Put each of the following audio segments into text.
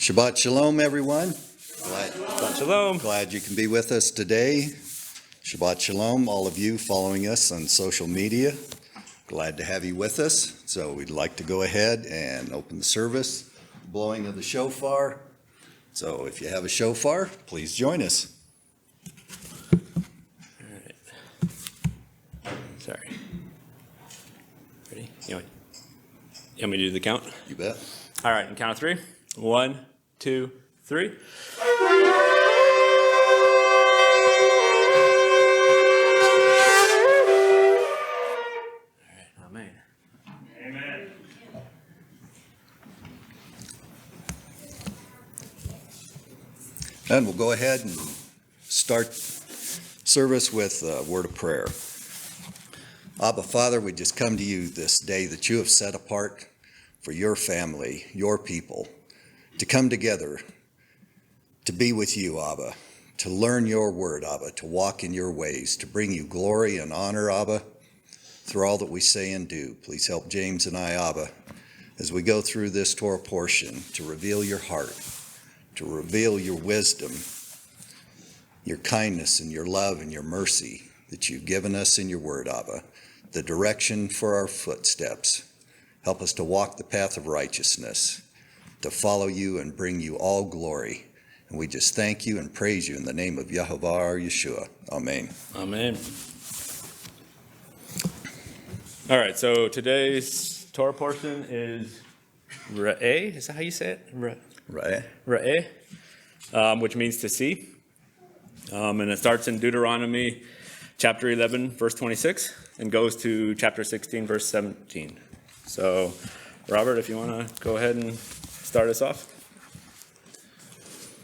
Shabbat Shalom, everyone. Shabbat Shalom. Glad you can be with us today. Shabbat Shalom, all of you following us on social media. Glad to have you with us. So we'd like to go ahead and open the service, blowing of the shofar. So if you have a shofar, please join us. All right. Sorry. Ready? You want me to do the count? You bet. All right, and count of three. 1, 2, 3. Amen. Amen. And we'll go ahead and start service with a word of prayer. Abba, Father, we just come to you this day that you have set apart for your family, your people, to come together, to be with you, Abba, to learn your word, Abba, to walk in your ways, to bring you glory and honor, Abba, through all that we say and do. Please help James and I, Abba, as we go through this Torah portion, to reveal your heart, to reveal your wisdom, your kindness and your love and your mercy that you've given us in your word, Abba, the direction for our footsteps. Help us to walk the path of righteousness, to follow you and bring you all glory. And we just thank you and praise you in the name of Yehovah our Yeshua. Amen. Amen. All right, so today's Torah portion is Ra'eh. Is that how you say it? Right. Ra'eh, which means to see. And it starts in Deuteronomy chapter 11, verse 26, and goes to chapter 16, verse 17. So, Robert, if you want to go ahead and start us off.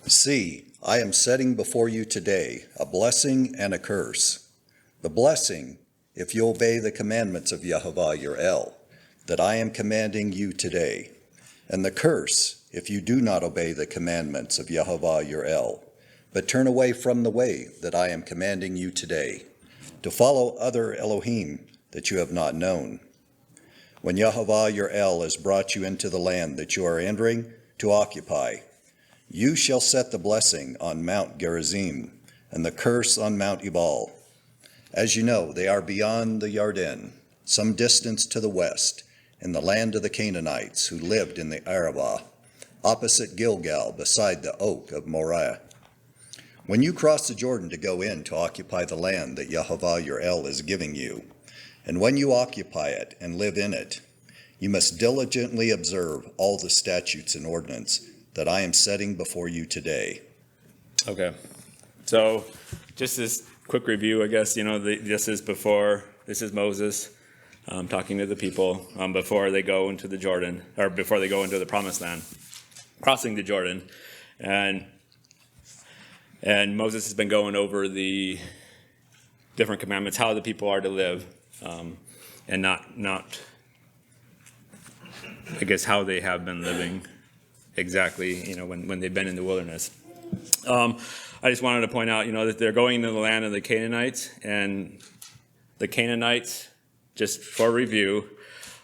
See, I am setting before you today a blessing and a curse. The blessing, if you obey the commandments of Yehovah your El, that I am commanding you today. And the curse, if you do not obey the commandments of Yehovah your El, but turn away from the way that I am commanding you today, to follow other Elohim that you have not known. When Yehovah your El has brought you into the land that you are entering to occupy, you shall set the blessing on Mount Gerizim and the curse on Mount Ebal. As you know, they are beyond the Yarden, some distance to the west, in the land of the Canaanites who lived in the Arabah, opposite Gilgal, beside the oak of Moriah. When you cross the Jordan to go in to occupy the land that Yehovah your El is giving you, and when you occupy it and live in it, you must diligently observe all the statutes and ordinances that I am setting before you today. Okay. So, just this quick review, I guess, this is Moses talking to the people before they go into the Jordan, or before they go into the Promised Land, crossing the Jordan. And Moses has been going over the different commandments, how the people are to live, and not I guess how they have been living exactly, when they've been in the wilderness. I just wanted to point out, that they're going into the land of the Canaanites, and the Canaanites, just for review,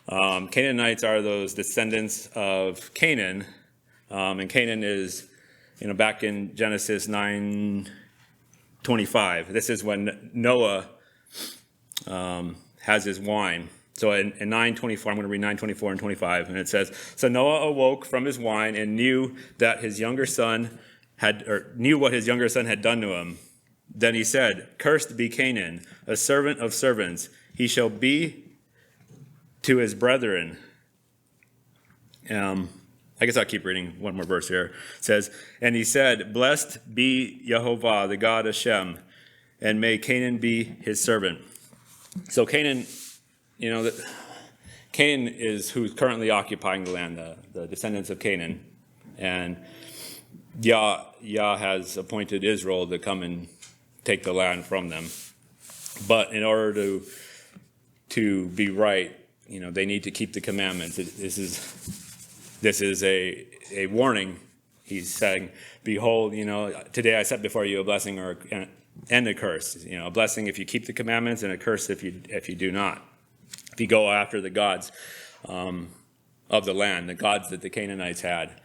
Canaanites are those descendants of Canaan, and Canaan is, back in Genesis 9:25. This is when Noah has his wine. So in 9:24, I'm going to read 9:24 and 25, and it says, "So Noah awoke from his wine and knew what his younger son had done to him. Then he said, 'Cursed be Canaan, a servant of servants. He shall be to his brethren.'" I guess I'll keep reading one more verse here. It says, "And he said, 'Blessed be Yehovah, the God Hashem, and may Canaan be his servant.'" So Canaan, Canaan is who's currently occupying the land, the descendants of Canaan. And Yah has appointed Israel to come and take the land from them. But in order to be right, they need to keep the commandments. This is a warning. He's saying, "Behold, today I set before you a blessing and a curse. A blessing if you keep the commandments, and a curse if you do not. If you go after the gods of the land, the gods that the Canaanites had."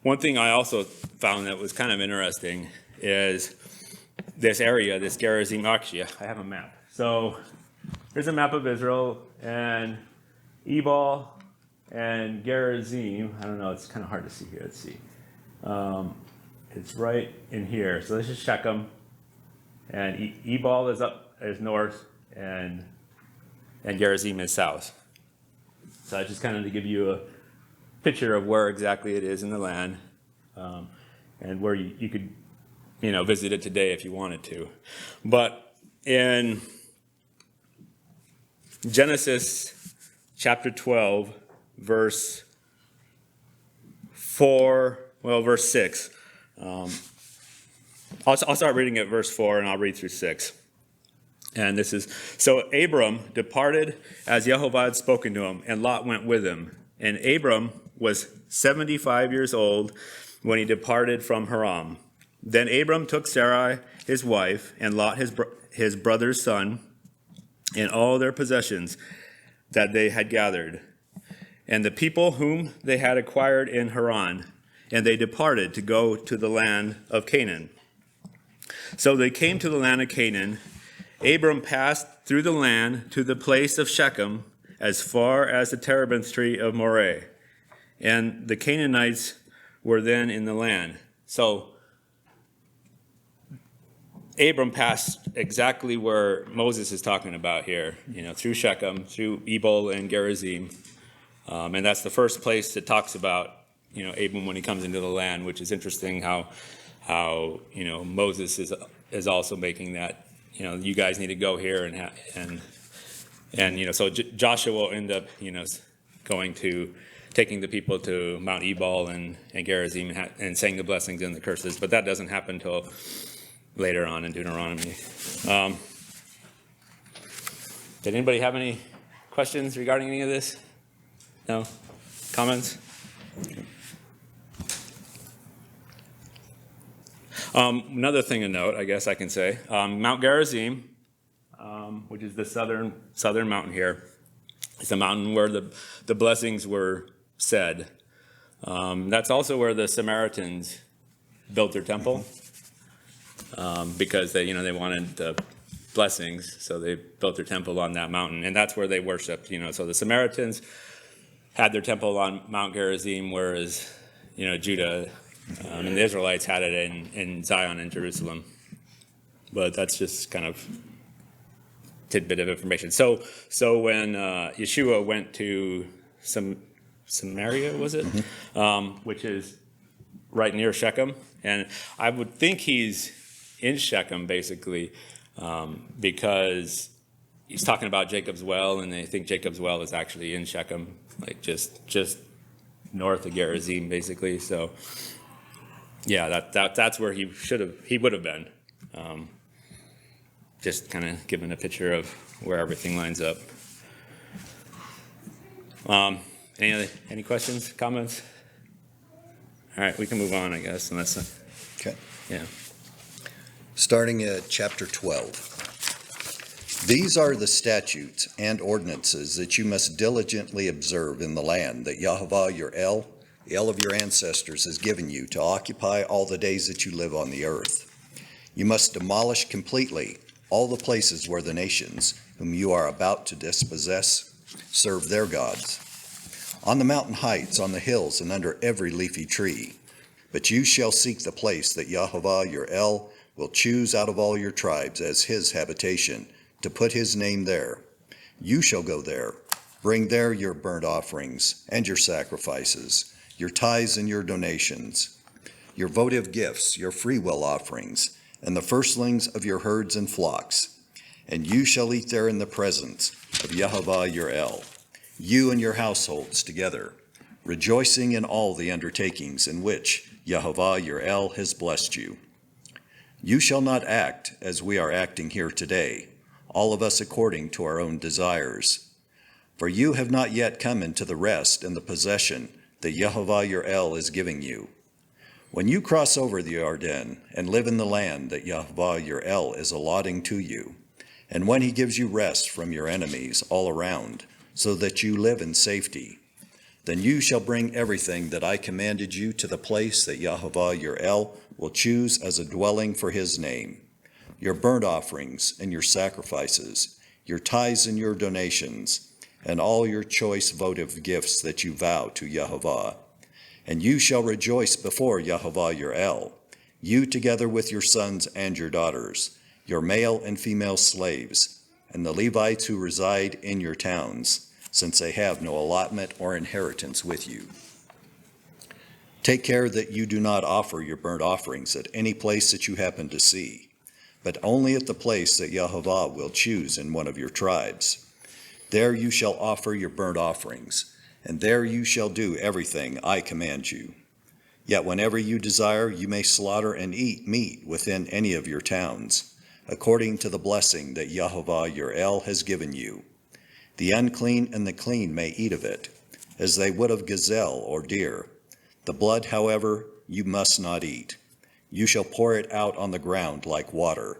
One thing I also found that was kind of interesting is this area, this Gerizim. Actually, I have a map. So here's a map of Israel, and Ebal and Gerizim. I don't know, it's kind of hard to see here. Let's see. It's right in here. So this is Shechem, and Ebal is north, and Gerizim is south. So I just kind of to give you a picture of where exactly it is in the land, and where you could, visit it today if you wanted to. But in Genesis chapter 12, verse 6. I'll start reading at verse 4, and I'll read through 6. And this is, so Abram departed as Jehovah had spoken to him, and Lot went with him. And Abram was 75 years old when he departed from Haran. Then Abram took Sarai, his wife, and Lot, his brother's son, and all their possessions that they had gathered, and the people whom they had acquired in Haran, and they departed to go to the land of Canaan. So they came to the land of Canaan. Abram passed through the land to the place of Shechem, as far as the terebinth tree of Moreh. And the Canaanites were then in the land. So Abram passed exactly where Moses is talking about here, through Shechem, through Ebal and Gerizim. And that's the first place it talks about, Abram when he comes into the land, which is interesting how Moses is also making that, you guys need to go here and so Joshua will end up, taking the people to Mount Ebal and Gerizim and saying the blessings and the curses, but that doesn't happen until later on in Deuteronomy. Did anybody have any questions regarding any of this? No? Comments? Another thing to note, I guess I can say, Mount Gerizim, which is the southern mountain here, is the mountain where the blessings were said. That's also where the Samaritans built their temple, because they wanted the blessings, so they built their temple on that mountain, and that's where they worshipped. So the Samaritans had their temple on Mount Gerizim, whereas Judah and the Israelites had it in Zion and Jerusalem. But that's just kind of tidbit of information. So when Yeshua went to Samaria, was it? Mm-hmm. Which is right near Shechem, and I would think he's in Shechem basically, because he's talking about Jacob's well, and they think Jacob's well is actually in Shechem, like just north of Gerizim, basically. So yeah, that's where he would have been. Just kind of giving a picture of where everything lines up. Any questions, comments? All right, we can move on, I guess, unless. Okay. Yeah. Starting at chapter 12. These are the statutes and ordinances that you must diligently observe in the land that Yehovah your El, the El of your ancestors, has given you to occupy all the days that you live on the earth. You must demolish completely all the places where the nations, whom you are about to dispossess, serve their gods. On the mountain heights, on the hills, and under every leafy tree. But you shall seek the place that Yehovah your El will choose out of all your tribes as his habitation, to put his name there. You shall go there, bring there your burnt offerings and your sacrifices, your tithes and your donations, your votive gifts, your freewill offerings, and the firstlings of your herds and flocks. And you shall eat there in the presence of Yehovah your El, you and your households together, rejoicing in all the undertakings in which Yehovah your El has blessed you. You shall not act as we are acting here today, all of us according to our own desires. For you have not yet come into the rest and the possession that Yehovah your El is giving you. When you cross over the Jordan and live in the land that Yehovah your El is allotting to you, and when he gives you rest from your enemies all around, so that you live in safety. Then you shall bring everything that I commanded you to the place that Yahovah your El will choose as a dwelling for his name. Your burnt offerings and your sacrifices, your tithes and your donations, and all your choice votive gifts that you vow to Yahovah. And you shall rejoice before Yahovah your El, you together with your sons and your daughters, your male and female slaves, and the Levites who reside in your towns, since they have no allotment or inheritance with you. Take care that you do not offer your burnt offerings at any place that you happen to see, but only at the place that Yahovah will choose in one of your tribes. There you shall offer your burnt offerings, and there you shall do everything I command you. Yet whenever you desire, you may slaughter and eat meat within any of your towns, according to the blessing that Yahovah your El has given you. The unclean and the clean may eat of it, as they would of gazelle or deer. The blood, however, you must not eat. You shall pour it out on the ground like water.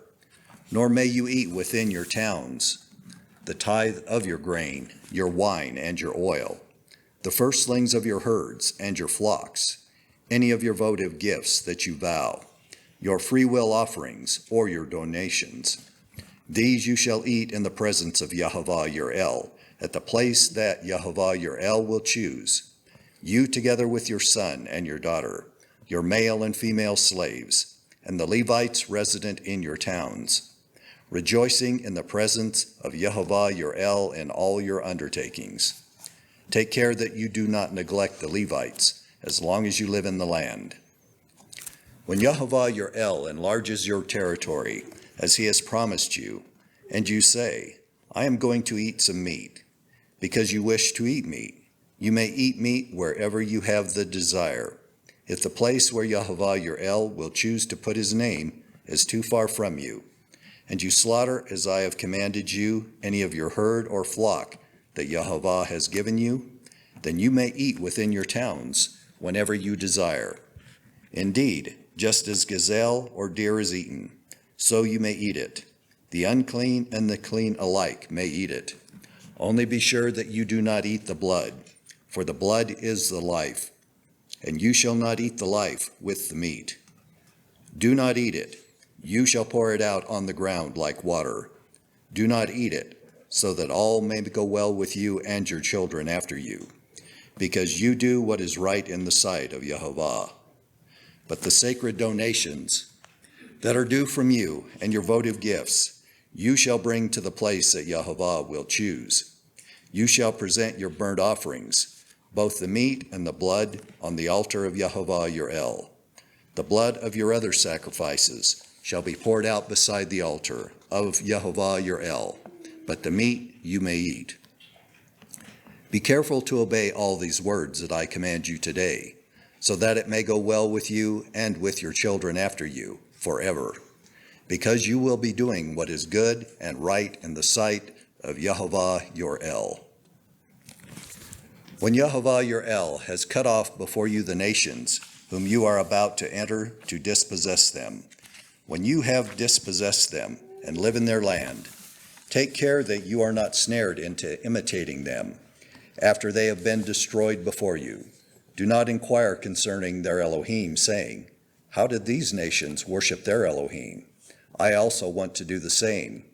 Nor may you eat within your towns the tithe of your grain, your wine, and your oil, the firstlings of your herds and your flocks, any of your votive gifts that you vow, your freewill offerings or your donations. These you shall eat in the presence of Yahovah your El, at the place that Yahovah your El will choose, you together with your son and your daughter, your male and female slaves, and the Levites resident in your towns, rejoicing in the presence of Yahovah your El in all your undertakings. Take care that you do not neglect the Levites, as long as you live in the land. When Yahovah your El enlarges your territory, as he has promised you, and you say, I am going to eat some meat, because you wish to eat meat, you may eat meat wherever you have the desire. If the place where Yahovah your El will choose to put his name is too far from you, and you slaughter as I have commanded you any of your herd or flock that Yahovah has given you, then you may eat within your towns whenever you desire. Indeed, just as gazelle or deer is eaten, so you may eat it. The unclean and the clean alike may eat it. Only be sure that you do not eat the blood, for the blood is the life, and you shall not eat the life with the meat. Do not eat it. You shall pour it out on the ground like water. Do not eat it, so that all may go well with you and your children after you, because you do what is right in the sight of Yahovah. But the sacred donations that are due from you and your votive gifts, you shall bring to the place that Yahovah will choose. You shall present your burnt offerings, both the meat and the blood, on the altar of Yahovah your El. The blood of your other sacrifices shall be poured out beside the altar of Yahovah your El, but the meat you may eat. Be careful to obey all these words that I command you today, so that it may go well with you and with your children after you forever, because you will be doing what is good and right in the sight of Yahovah your El. When Yahovah your El has cut off before you the nations whom you are about to enter to dispossess them, when you have dispossessed them and live in their land, take care that you are not snared into imitating them after they have been destroyed before you. Do not inquire concerning their Elohim, saying, how did these nations worship their Elohim? I also want to do the same.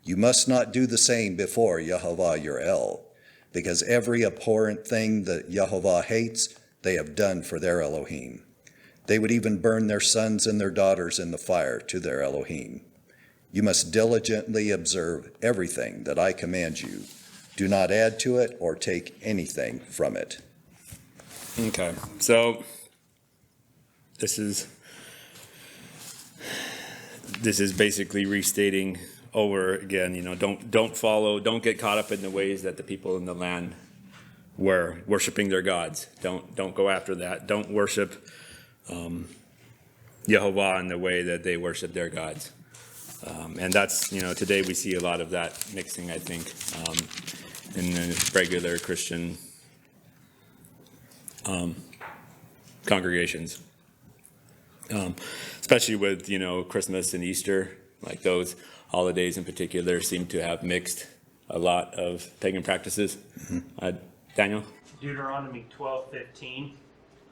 You must not do the same before Yahovah your El, because every abhorrent thing that Yahovah hates, they have done for their Elohim. They would even burn their sons and their daughters in the fire to their Elohim. You must diligently observe everything that I command you. Do not add to it or take anything from it. Okay, so this is basically restating over again, don't get caught up in the ways that the people in the land were worshiping their gods. Don't go after that. Don't worship Yehovah in the way that they worship their gods. And that's, today we see a lot of that mixing, I think, in the regular Christian congregations. Especially with, Christmas and Easter, like those holidays in particular seem to have mixed a lot of pagan practices. Daniel? Deuteronomy 12:15.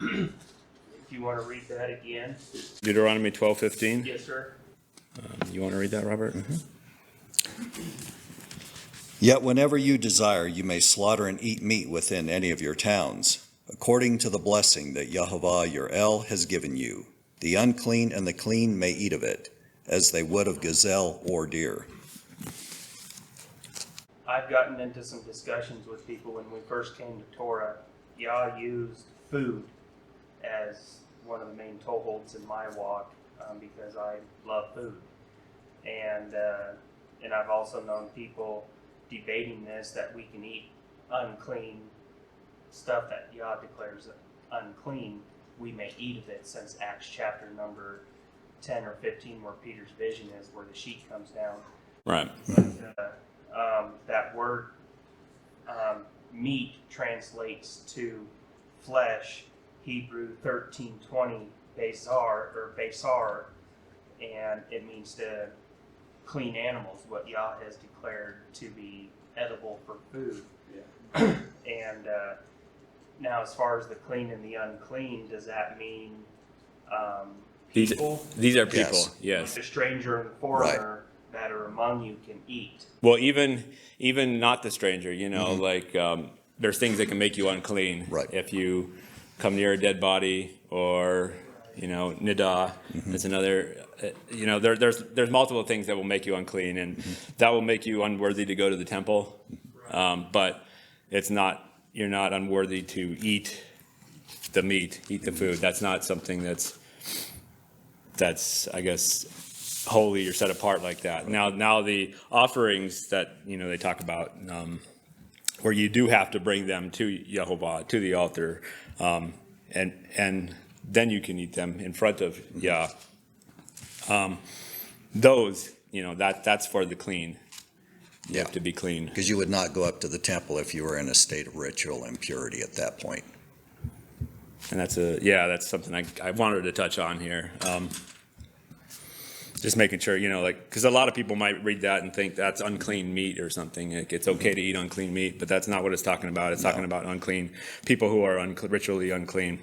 If you want to read that again. Deuteronomy 12:15. Yes, sir. You want to read that, Robert? Yet whenever you desire, you may slaughter and eat meat within any of your towns, according to the blessing that Yahovah your El has given you. The unclean and the clean may eat of it, as they would of gazelle or deer. I've gotten into some discussions with people when we first came to Torah. Yah used food as one of the main toeholds in my walk because I love food. And I've also known people debating this, that we can eat unclean stuff that Yah declares unclean. We may eat of it, since Acts chapter number 10 or 15, where Peter's vision is, where the sheet comes down. Right. But, that word meat translates to flesh, Hebrew 13:20, basar, and it means to clean animals, what Yah has declared to be edible for food. Yeah. And now, as far as the clean and the unclean, does that mean people? These are people, yes. The stranger and the foreigner that are among you can eat. Well, even not the stranger, like there's things that can make you unclean. Right. If you come near a dead body, or nidah, that's another. There's multiple things that will make you unclean, and that will make you unworthy to go to the temple. But it's not. You're not unworthy to eat the meat, eat the food. That's not something that's I guess holy or set apart like that. Now the offerings that they talk about, where you do have to bring them to Yehovah, to the altar, and then you can eat them in front of Yah. Those, that's for the clean. You have to be clean. Because you would not go up to the temple if you were in a state of ritual impurity at that point. And that's something I wanted to touch on here. Just making sure, because a lot of people might read that and think that's unclean meat or something. It's okay to eat unclean meat, but that's not what it's talking about. It's talking about unclean people who are ritually unclean.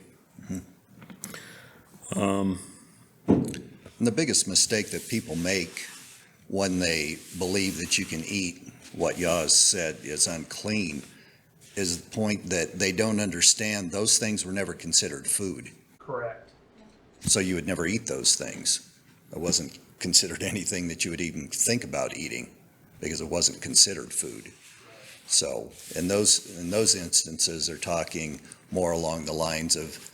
And the biggest mistake that people make when they believe that you can eat what Yah has said is unclean is the point that they don't understand those things were never considered food. Correct. So you would never eat those things. It wasn't considered anything that you would even think about eating because it wasn't considered food. So in those instances, they're talking more along the lines of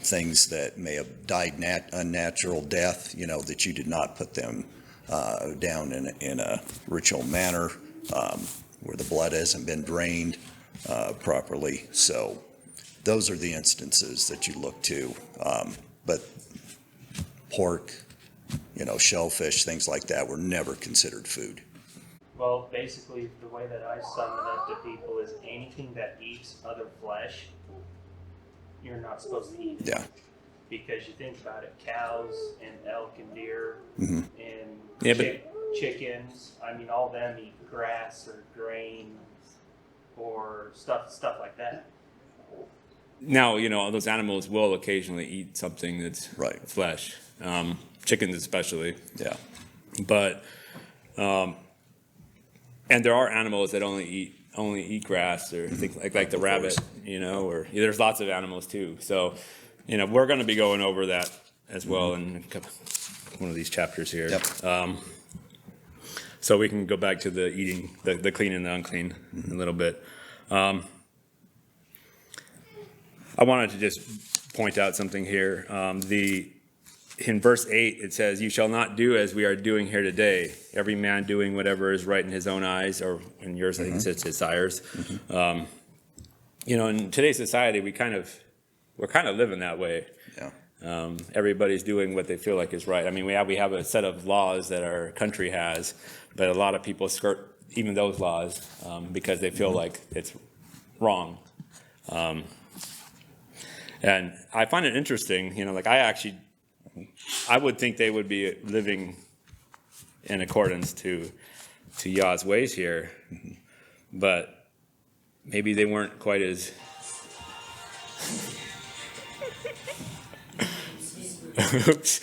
things that may have died unnatural death, that you did not put them down in a ritual manner where the blood hasn't been drained properly. So those are the instances that you look to. But pork, shellfish, things like that were never considered food. Well, basically, the way that I sum it up to people is anything that eats other flesh, you're not supposed to eat. Yeah. Because you think about it, cows and elk and deer and chickens, all them eat grass or grain or stuff like that. Now, those animals will occasionally eat something that's flesh, chickens especially. Yeah. But, and there are animals that only eat grass or things like the rabbit, or there's lots of animals too. So, we're going to be going over that as well in one of these chapters here. Yep. So we can go back to the eating, the clean and the unclean a little bit. I wanted to just point out something here. In verse 8, it says, "You shall not do as we are doing here today, every man doing whatever is right in his own eyes," or in yours, I think it says desires. In today's society, we're kind of living that way. Yeah. Everybody's doing what they feel like is right. We have a set of laws that our country has, but a lot of people skirt even those laws because they feel like it's wrong. And I find it interesting, I would think they would be living in accordance to Yah's ways here. but maybe they weren't quite as oops.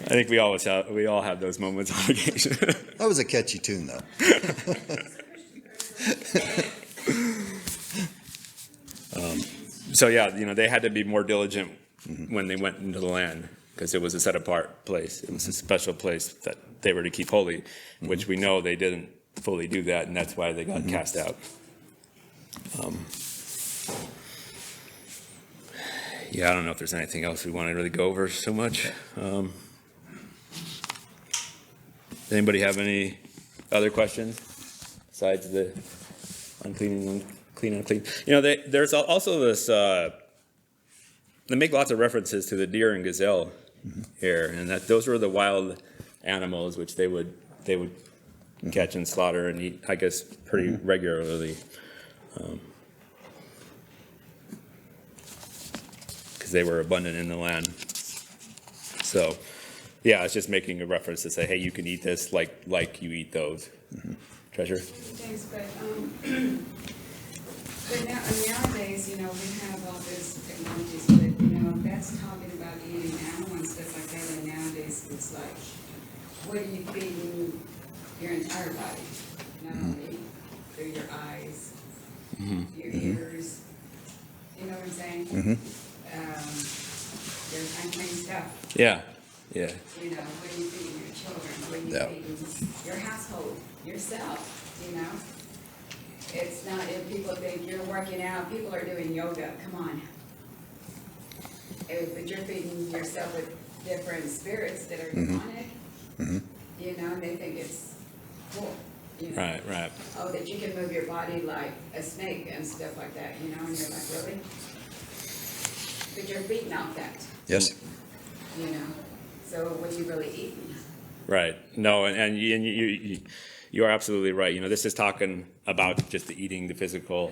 I think we all have those moments on occasion. That was a catchy tune, though. So yeah, they had to be more diligent when they went into the land, because it was a set apart place. It was a special place that they were to keep holy, which we know they didn't fully do that, and that's why they got cast out. Yeah, I don't know if there's anything else we want to really go over so much. Anybody have any other questions besides the unclean and unclean? There's also this. They make lots of references to the deer and gazelle here, and that those were the wild animals which they would catch and slaughter and eat, I guess, pretty regularly. Because they were abundant in the land. So, yeah, it's just making a reference to say, hey, you can eat this like you eat those. Treasure? Thanks, but nowadays, we have all these technologies, but, that's talking about eating animals and stuff like that, and nowadays it's like, what are you feeding your entire body? Not only through your eyes, your ears, you know what I'm saying? There's unclean stuff. Yeah. What are you feeding your children? What are you feeding your household, yourself, It's not, if people think you're working out, people are doing yoga, come on. But you're feeding yourself with different spirits that are demonic, and they think it's cool. Right. Oh, that you can move your body like a snake and stuff like that, and you're like, really? But you're feeding off that. Yes. So what are you really eating? Right. No, and you are absolutely right. This is talking about just eating the physical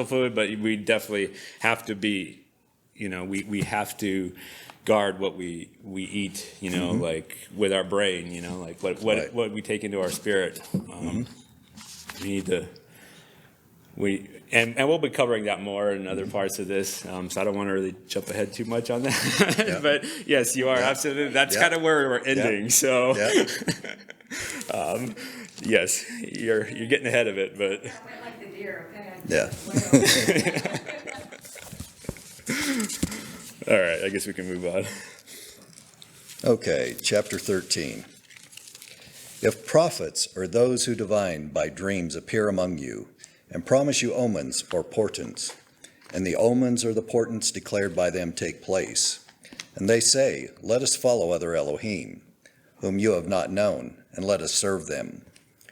food, but we definitely have to be, we have to guard what we eat, like with our brain, like what we take into our spirit. We need to. And we'll be covering that more in other parts of this, so I don't want to really jump ahead too much on that. Yeah. But yes, you are absolutely. That's kind of where we're ending. So, yes, you're getting ahead of it, but. I went like the deer, okay? Yeah. All right, I guess we can move on. Okay, chapter 13. If prophets or those who divine by dreams appear among you, and promise you omens or portents, and the omens or the portents declared by them take place, and they say, let us follow other Elohim, whom you have not known, and let us serve them.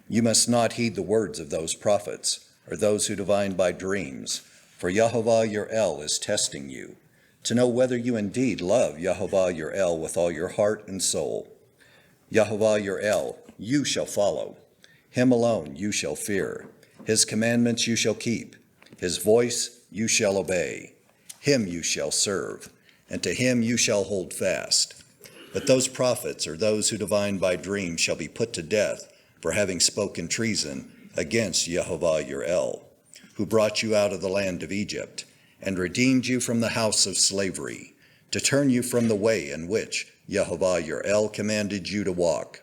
You must not heed the words of those prophets, or those who divine by dreams, for Yehovah your El is testing you, to know whether you indeed love Yehovah your El with all your heart and soul. Yehovah your El you shall follow, him alone you shall fear. His commandments you shall keep, his voice you shall obey. Him you shall serve, and to him you shall hold fast. But those prophets or those who divine by dreams shall be put to death for having spoken treason against Yehovah your El, who brought you out of the land of Egypt, and redeemed you from the house of slavery, to turn you from the way in which Yehovah your El commanded you to walk.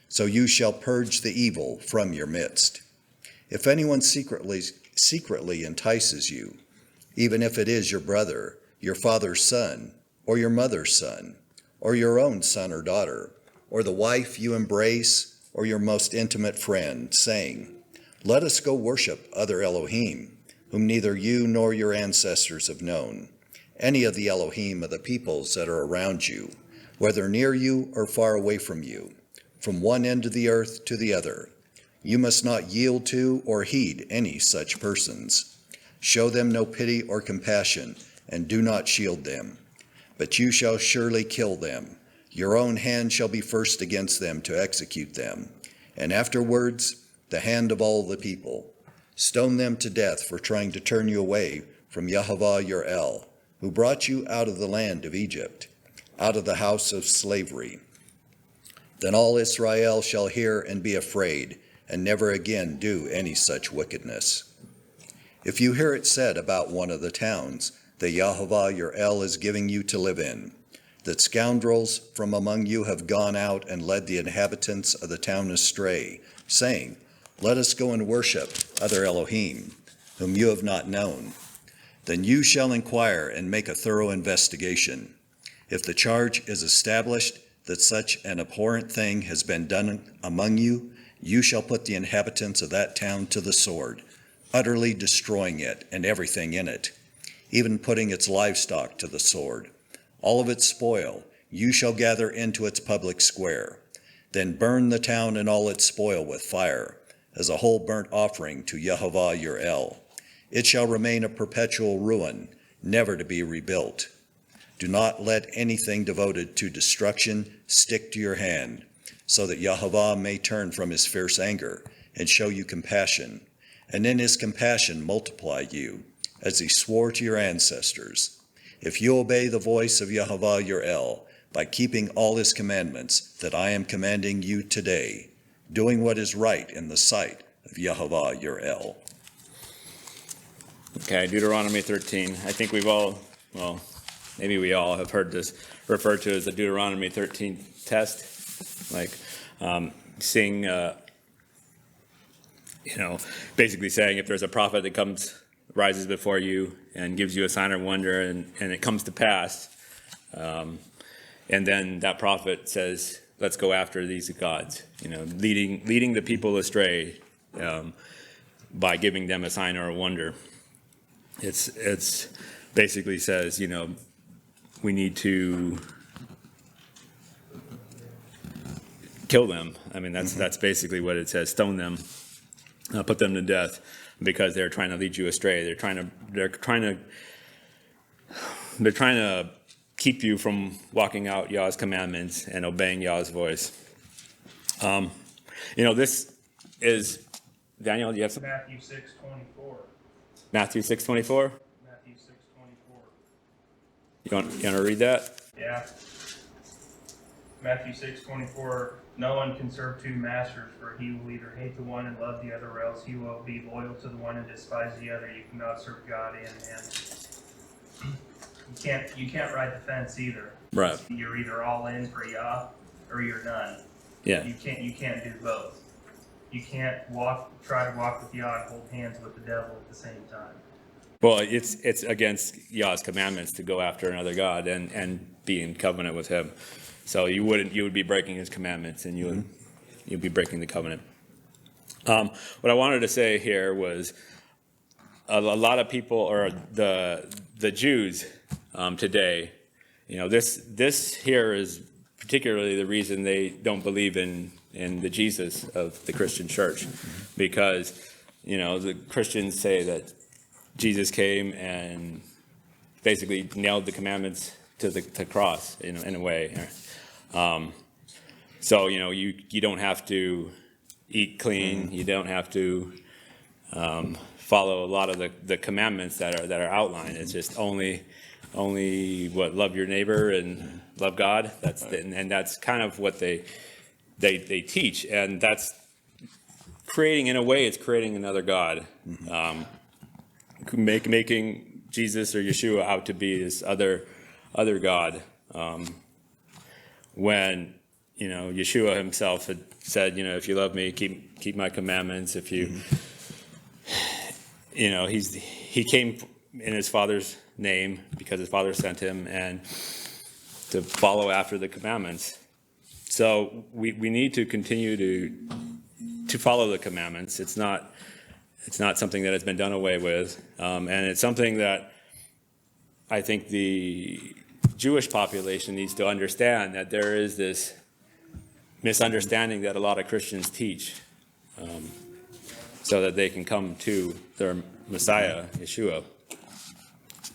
So you shall purge the evil from your midst. If anyone secretly entices you, even if it is your brother, your father's son, or your mother's son, or your own son or daughter, or the wife you embrace, or your most intimate friend, saying, let us go worship other Elohim, whom neither you nor your ancestors have known, any of the Elohim of the peoples that are around you, whether near you or far away from you, from one end of the earth to the other. You must not yield to or heed any such persons. Show them no pity or compassion, and do not shield them. But you shall surely kill them. Your own hand shall be first against them to execute them, and afterwards the hand of all the people. Stone them to death for trying to turn you away from Yehovah your El, who brought you out of the land of Egypt, out of the house of slavery. Then all Israel shall hear and be afraid, and never again do any such wickedness. If you hear it said about one of the towns that Yahovah your El is giving you to live in, that scoundrels from among you have gone out and led the inhabitants of the town astray, saying, let us go and worship other Elohim, whom you have not known, then you shall inquire and make a thorough investigation. If the charge is established that such an abhorrent thing has been done among you, you shall put the inhabitants of that town to the sword, utterly destroying it and everything in it, even putting its livestock to the sword. All of its spoil you shall gather into its public square. Then burn the town and all its spoil with fire, as a whole burnt offering to Yahovah your El. It shall remain a perpetual ruin, never to be rebuilt. Do not let anything devoted to destruction stick to your hand, so that Yahovah may turn from his fierce anger and show you compassion, and in his compassion multiply you, as he swore to your ancestors. If you obey the voice of Yahovah your El, by keeping all his commandments that I am commanding you today, doing what is right in the sight of Yahovah your El. Okay, Deuteronomy 13. I think we've all, well, maybe we all have heard this referred to as the Deuteronomy 13 test, like seeing, basically saying if there's a prophet that rises before you and gives you a sign or wonder and it comes to pass, and then that prophet says, let's go after these gods, leading the people astray by giving them a sign or a wonder. It's basically says, we need to kill them. I mean, that's basically what it says. Stone them, put them to death, because they're trying to lead you astray. They're trying to keep you from walking out Yah's commandments and obeying Yah's voice. This is Daniel. Do you have some? Matthew 6:24. Matthew 6:24. Matthew 6:24. You want to read that? Yeah. Matthew 6:24. No one can serve two masters, for he will either hate the one and love the other, or else he will be loyal to the one and despise the other. You cannot serve God and man. You can't ride the fence either. Right. You're either all in for Yah or you're none. Yeah. You can't do both. You can't try to walk with Yah and hold hands with the devil at the same time. Well, it's against Yah's commandments to go after another god and be in covenant with him. So you would be breaking his commandments, and you'd be breaking the covenant. What I wanted to say here was a lot of people, or the Jews today, this here is particularly the reason they don't believe in the Jesus of the Christian church, because the Christians say that Jesus came and basically nailed the commandments to the cross in a way. So you don't have to eat clean. You don't have to follow a lot of the commandments that are outlined. It's just only love your neighbor and love God. And that's kind of what they teach, and that's creating another God, making Jesus or Yeshua out to be this other God. When Yeshua himself had said, if you love me, keep my commandments. If you, he came in his Father's name because his Father sent him, and to follow after the commandments. So we need to continue to follow the commandments. It's not something that has been done away with, and it's something that I think the Jewish population needs to understand, that there is this misunderstanding that a lot of Christians teach, so that they can come to their Messiah, Yeshua,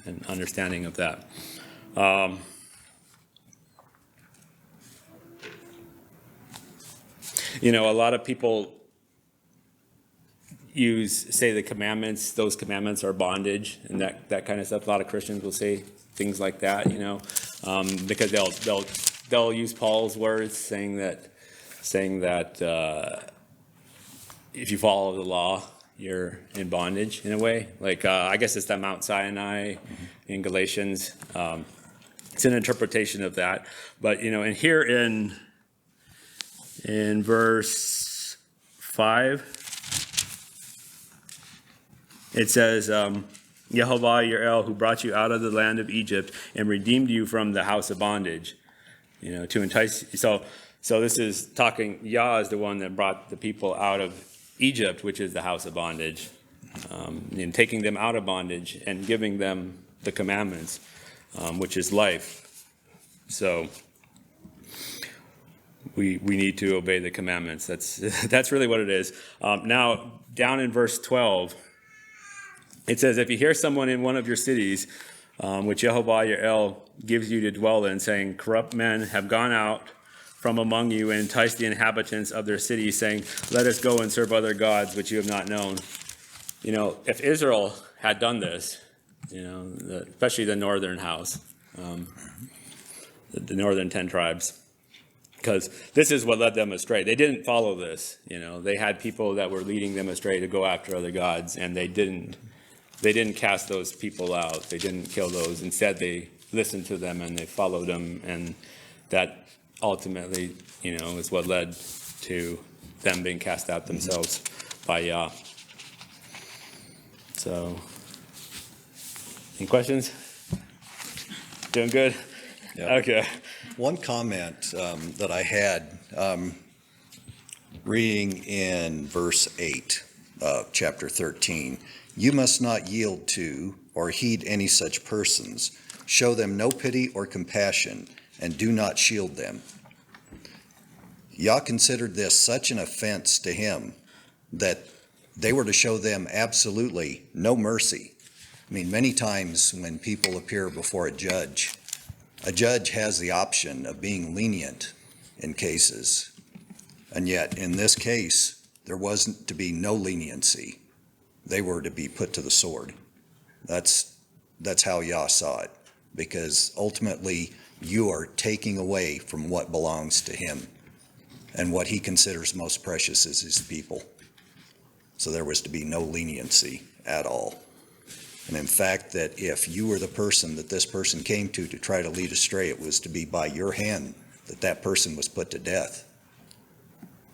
and understanding of that. A lot of people say the commandments, those commandments are bondage, and that kind of stuff. A lot of Christians will say things like that, because they'll use Paul's words, saying that saying that if you follow the law, you're in bondage in a way. Like, I guess it's that Mount Sinai in Galatians. It's an interpretation of that. But, and here in verse 5, it says, Yehovah your El, who brought you out of the land of Egypt and redeemed you from the house of bondage, to entice. So this is talking, Yah is the one that brought the people out of Egypt, which is the house of bondage, and taking them out of bondage and giving them the commandments, which is life. So we need to obey the commandments. That's really what it is. Now, down in verse 12, it says, if you hear someone in one of your cities, which Yehovah your El gives you to dwell in, saying, corrupt men have gone out from among you and enticed the inhabitants of their cities, saying, let us go and serve other gods which you have not known. If Israel had done this, especially the northern house, the northern 10 tribes, because this is what led them astray. They didn't follow this. They had people that were leading them astray to go after other gods, and they didn't cast those people out. They didn't kill those. Instead, they listened to them and they followed them, and that ultimately, is what led to them being cast out themselves by Yah. So, any questions? Doing good? Yeah. Okay. One comment that I had, reading in verse 8 of chapter 13, you must not yield to or heed any such persons. Show them no pity or compassion, and do not shield them. Yah considered this such an offense to him that they were to show them absolutely no mercy. I mean, many times when people appear before a judge has the option of being lenient in cases. And yet, in this case, there wasn't to be no leniency. They were to be put to the sword. That's how Yah saw it, because ultimately you are taking away from what belongs to him, and what he considers most precious is his people. So there was to be no leniency at all. And in fact, that if you were the person that this person came to try to lead astray, it was to be by your hand that person was put to death.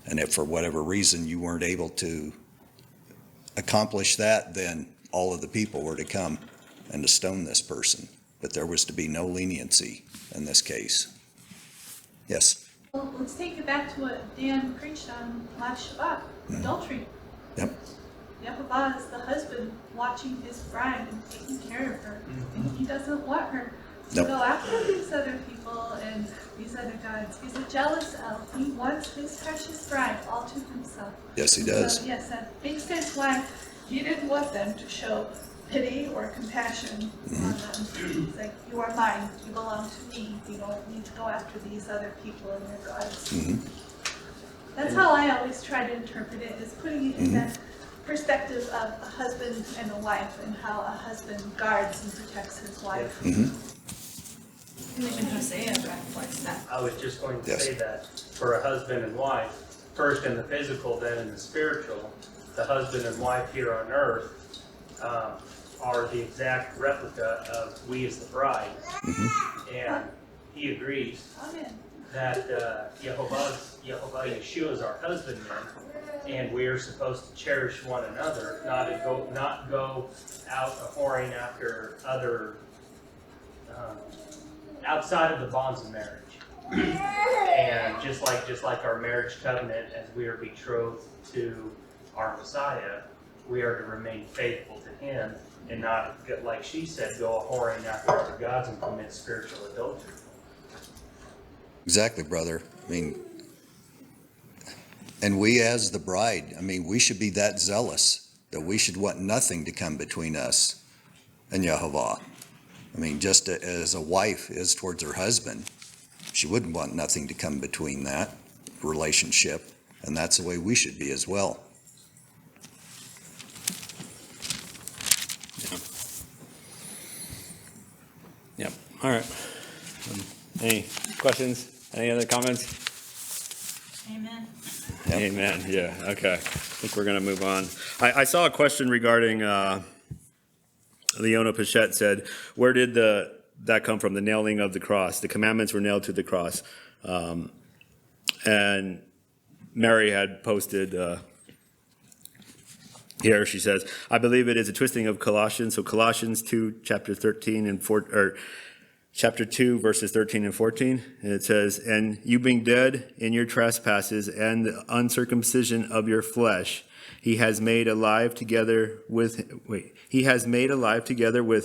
And if for whatever reason you weren't able to accomplish that, then all of the people were to come and to stone this person. But there was to be no leniency in this case. Yes? Well, let's take it back to what Dan preached on last Shabbat, adultery. Yep. Yehovah is the husband watching his bride and taking care of her. And he doesn't want her to Nope. go after these other people and these other gods. He's a jealous elf. He wants his precious bride all to himself. Yes, he does. So, yes, that makes sense why he didn't want them to show pity or compassion on them. It's like, you are mine. You belong to me. You don't need to go after these other people and their gods. That's how I always try to interpret it, is putting it in that perspective of a husband and a wife, and how a husband guards and protects his wife. And even Hosea reflects that. I was just going to Yes. say that for a husband and wife, first in the physical, then in the spiritual, the husband and wife here on earth are the exact replica of we as the bride. And he agrees Amen. that Yehovah Yeshua is our husbandman, and we are supposed to cherish one another, not go out a-whoring after other, outside of the bonds of marriage. And just like our marriage covenant, as we are betrothed to our Messiah, we are to remain faithful to him and not, like she said, go a-whoring after other gods and commit spiritual adultery. Exactly, brother. I mean, and we as the bride, I mean, we should be that zealous that we should want nothing to come between us and Yehovah. I mean, just as a wife is towards her husband, she wouldn't want nothing to come between that relationship, and that's the way we should be as well. Yep. All right. Any questions? Any other comments? Amen. Amen. Yeah. Okay. I think we're going to move on. I saw a question regarding Leona Pichette said, where did that come from? The nailing of the cross. The commandments were nailed to the cross. And Mary had posted here. She says, I believe it is a twisting of Colossians. So Colossians 2, chapter 13 and 14, or chapter 2, verses 13 and 14. And it says, and you being dead in your trespasses and the uncircumcision of your flesh, he has made alive together with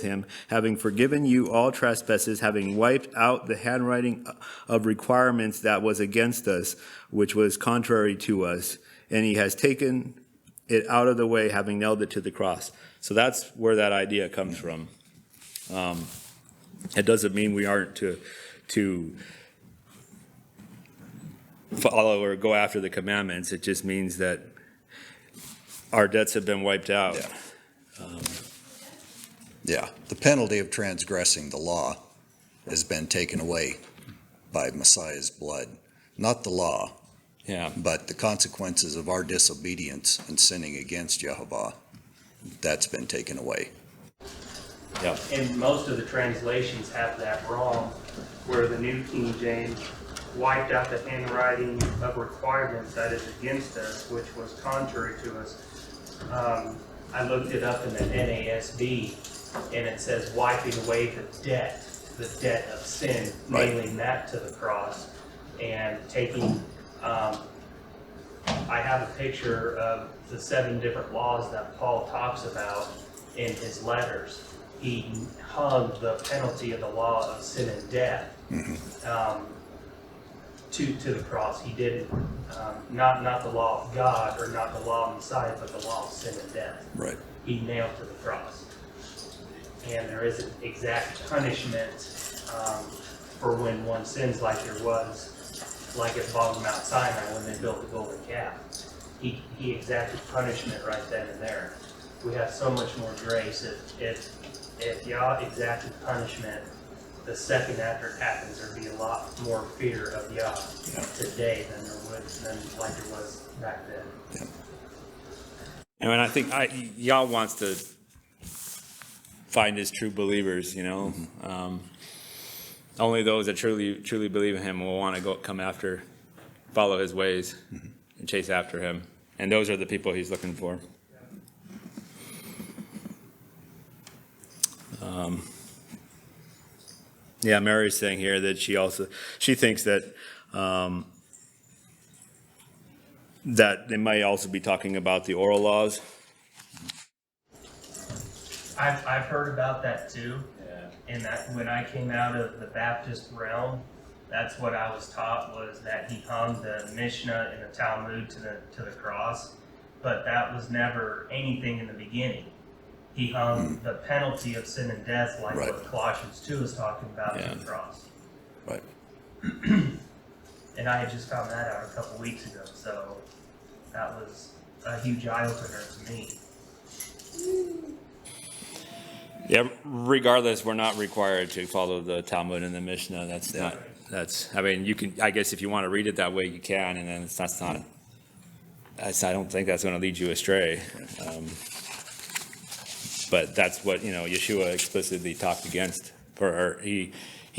him, having forgiven you all trespasses, having wiped out the handwriting of requirements that was against us, which was contrary to us. And he has taken it out of the way, having nailed it to the cross. So that's where that idea comes from. It doesn't mean we aren't to follow or go after the commandments. It just means that our debts have been wiped out. Yeah, the penalty of transgressing the law has been taken away by Messiah's blood. Not the law, Yeah. but the consequences of our disobedience and sinning against Jehovah, that's been taken away. Yeah. And most of the translations have that wrong, where the New King James wiped out the handwriting of requirements that is against us, which was contrary to us. I looked it up in the NASB, and it says wiping away the debt of sin, Right. nailing that to the cross, and taking, I have a picture of the 7 different laws that Paul talks about in his letters. He hung the penalty of the law of sin and death to the cross. He didn't, not the law of God or not the law of Messiah, but the law of sin and death. Right. He nailed to the cross. And there is an exact punishment for when one sins, like there was, like at Mount Sinai when they built the golden calf. He exacted punishment right then and there. We have so much more grace. If Yah exacted punishment the second after it happens, there'd be a lot more fear of Yah today than like there was back then. And I think Yah wants to find his true believers, only those that truly believe in him will want to come after, follow his ways, and chase after him. And those are the people he's looking for. Mary's saying here that she thinks that that they might also be talking about the oral laws. I've heard about that too. And that when I came out of the Baptist realm, that's what I was taught, was that he hung the Mishnah and the Talmud to the cross, but that was never anything in the beginning. He hung the penalty of sin and death, like Right. what Colossians 2 is talking about, to the cross. Right. And I had just found that out a couple weeks ago, so that was a huge eye-opener to me. Yeah, regardless, we're not required to follow the Talmud and the Mishnah. You can, I guess if you want to read it that way, you can, and then I don't think that's going to lead you astray. But that's what, Yeshua explicitly talked against. He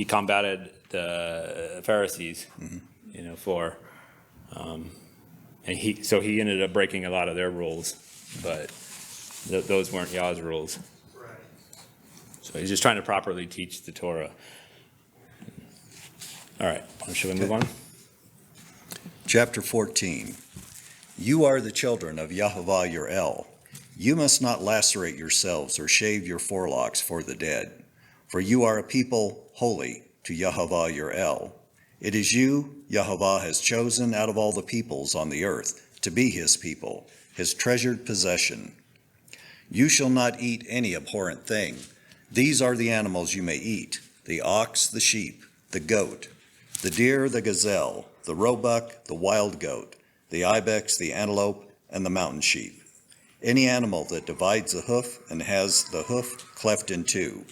combated the Pharisees, and he ended up breaking a lot of their rules, but those weren't Yah's rules. Right. So he's just trying to properly teach the Torah. All right, should we move on? Chapter 14. You are the children of Yahovah your El. You must not lacerate yourselves or shave your forelocks for the dead, for you are a people holy to Yahovah your El. It is you Yahovah has chosen out of all the peoples on the earth to be his people, his treasured possession. You shall not eat any abhorrent thing. These are the animals you may eat: the ox, the sheep, the goat, the deer, the gazelle, the roebuck, the wild goat, the ibex, the antelope, and the mountain sheep. Any animal that divides the hoof and has the hoof cleft in two,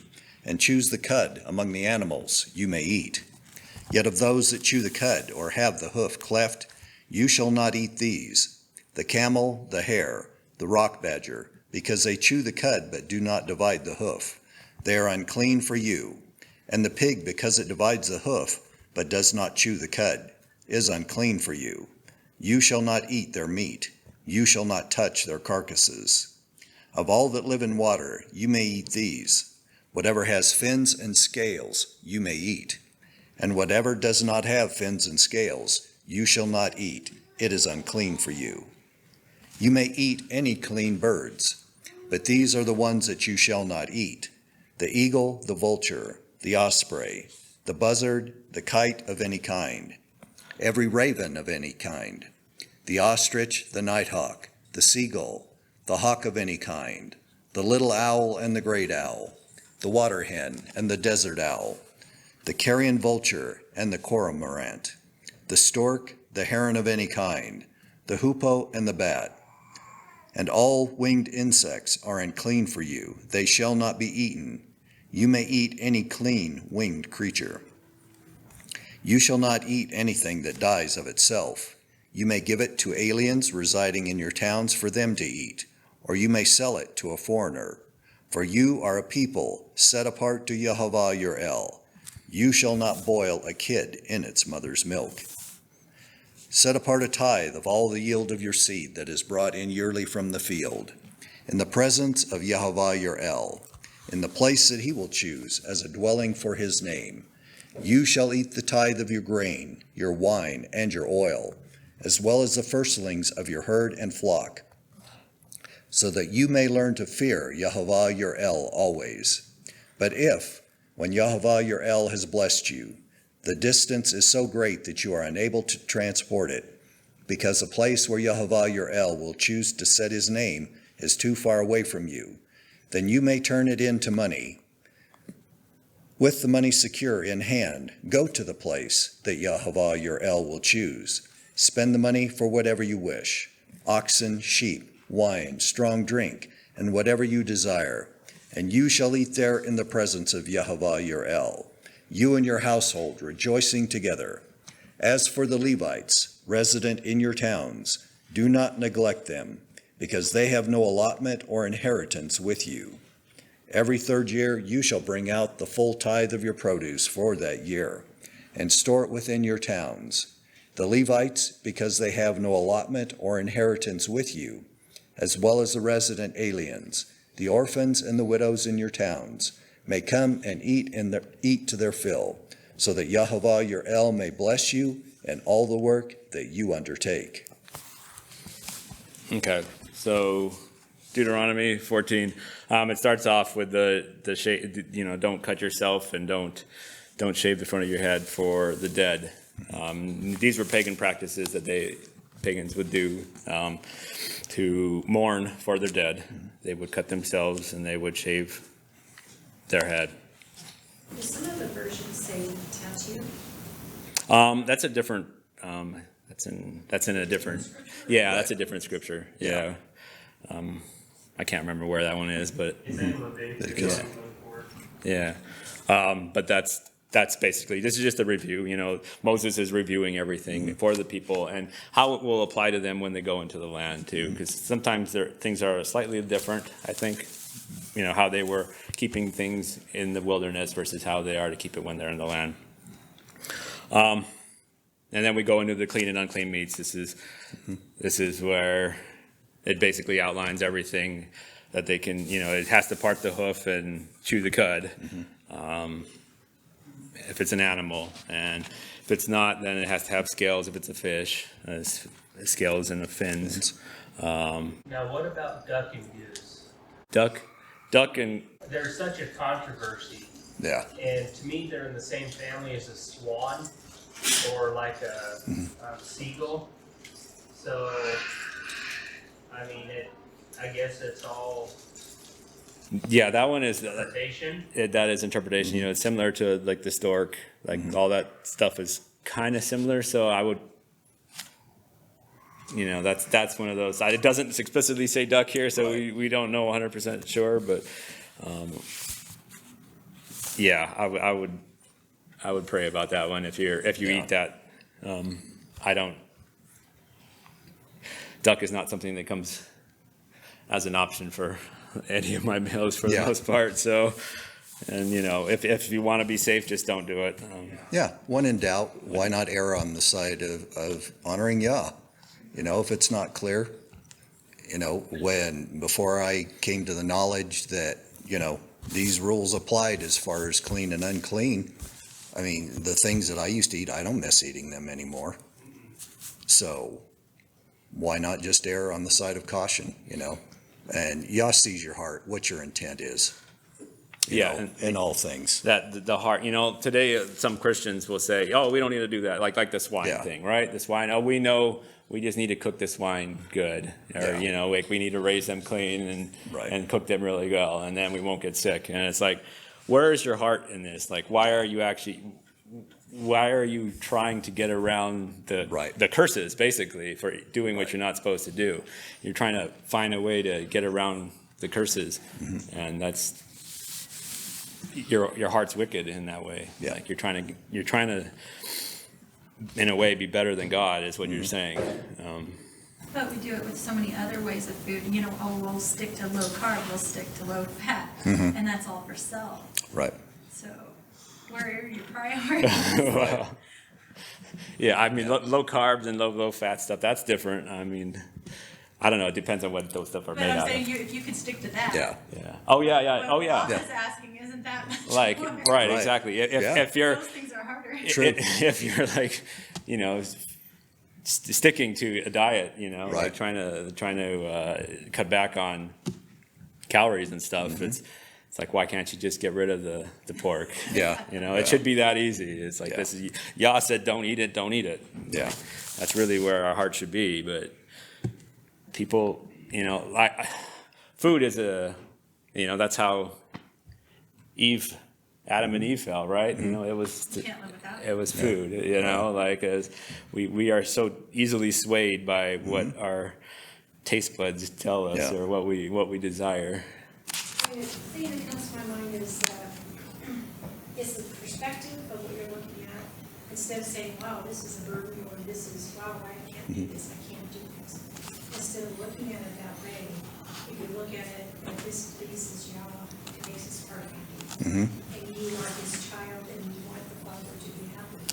and chews the cud among the animals, you may eat. Yet of those that chew the cud or have the hoof cleft, You shall not eat these: the camel, the hare, the rock badger, because they chew the cud but do not divide the hoof. They are unclean for you. And the pig, because it divides the hoof but does not chew the cud, is unclean for you. You shall not eat their meat. You shall not touch their carcasses. Of all that live in water, you may eat these. Whatever has fins and scales, you may eat. And whatever does not have fins and scales, you shall not eat. It is unclean for you. You may eat any clean birds, but these are the ones that you shall not eat: the eagle, the vulture, the osprey, the buzzard, the kite of any kind, every raven of any kind, the ostrich, the nighthawk, the seagull, the hawk of any kind, the little owl and the great owl, the water hen and the desert owl, the carrion vulture and the cormorant, the stork, the heron of any kind, the hoopoe and the bat. And all winged insects are unclean for you. They shall not be eaten. You may eat any clean winged creature. You shall not eat anything that dies of itself. You may give it to aliens residing in your towns for them to eat, or you may sell it to a foreigner. For you are a people set apart to Yehovah your El. You shall not boil a kid in its mother's milk. Set apart a tithe of all the yield of your seed that is brought in yearly from the field, in the presence of Yehovah your El, in the place that he will choose as a dwelling for his name. You shall eat the tithe of your grain, your wine, and your oil, as well as the firstlings of your herd and flock, so that you may learn to fear Yehovah your El always. But if, when Yehovah your El has blessed you, the distance is so great that you are unable to transport it, because the place where Yehovah your El will choose to set his name is too far away from you, then you may turn it into money. With the money secure in hand, go to the place that Yehovah your El will choose. Spend the money for whatever you wish: oxen, sheep, wine, strong drink, and whatever you desire. And you shall eat there in the presence of Yehovah your El, you and your household rejoicing together. As for the Levites, resident in your towns, do not neglect them, because they have no allotment or inheritance with you. Every third year you shall bring out the full tithe of your produce for that year, and store it within your towns. The Levites, because they have no allotment or inheritance with you, as well as the resident aliens, the orphans and the widows in your towns, may come and eat to their fill, so that Yehovah your El may bless you in all the work that you undertake. Okay, so Deuteronomy 14. It starts off with the don't cut yourself and don't shave the front of your head for the dead. These were pagan practices that pagans would do to mourn for their dead. They would cut themselves and they would shave their head. Do some of the versions say tattoo? That's a different. That's in a different. Yeah, that's a different scripture. Yeah. I can't remember where that one is, but Is that Leviticus 24? yeah. But that's basically, this is just a review. Moses is reviewing everything for the people and how it will apply to them when they go into the land too, because sometimes things are slightly different. I think, how they were keeping things in the wilderness versus how they are to keep it when they're in the land. And then we go into the clean and unclean meats. This is where it basically outlines everything that they can, it has to part the hoof and chew the cud. If it's an animal, and if it's not, then it has to have scales. If it's a fish, scales and the fins. Now, what about duck and goose? Duck and There's such a controversy, Yeah. and to me, they're in the same family as a swan or like a seagull. So, I mean, I guess it's all yeah, that one is interpretation. that is interpretation. It's similar to like the stork, like all that stuff is kind of similar. So I would, that's one of those. It doesn't explicitly say duck here, so we don't know 100% sure, but yeah, I would pray about that one if you eat that. I don't duck is not something that comes as an option for any of my meals for the Yeah. most part. So, and if you want to be safe, just don't do it. Yeah, when in doubt, why not err on the side of honoring Yah? If it's not clear, before I came to the knowledge that, these rules applied as far as clean and unclean, I mean, the things that I used to eat, I don't miss eating them anymore. So why not just err on the side of caution, And Yah sees your heart, what your intent is. In all things. That the heart, today some Christians will say, "Oh, we don't need to do that," like the swine thing, right? The swine. Oh, we know we just need to cook the swine good, or like we need to raise them clean and cook them really well, and then we won't get sick. And it's like, where is your heart in this? Like, why are you trying to get around the curses, basically, for doing what you're not supposed to do? You're trying to find a way to get around the curses, and that's your heart's wicked in that way. Yeah. Like you're trying to, in a way, be better than God is what you're saying. But we do it with so many other ways of food. We'll stick to low carb, we'll stick to low fat, and that's all for self. Right. So where are your priorities? Well, yeah, I mean, low carbs and low fat stuff, that's different. I mean, I don't know. It depends on what those stuff are But made I'm out saying of. if you could stick to that. Yeah. Yeah. Oh, yeah. Oh, yeah. I was asking, isn't that much Like, more? right, exactly. If you're, Those things are harder. if you're like, sticking to a diet, Right. like trying to cut back on calories and stuff, it's like, why can't you just get rid of the pork? Yeah. It should be that easy. It's like, this is, Yah said, don't eat it. Yeah. That's really where our heart should be. But people, food is that's how Adam and Eve fell, right? It was You can't live without it. it was food, like as we are so easily swayed by what our taste buds tell us or what we desire. The thing that comes to my mind is the perspective of what you're looking at. Instead of saying, wow, this is a burden, or this is, wow, I can't do this, I can't do this. Instead of looking at it that way, you could look at it that this pleases Yahweh, it makes his heart happy. And you are his child, and you want the Father to be happy.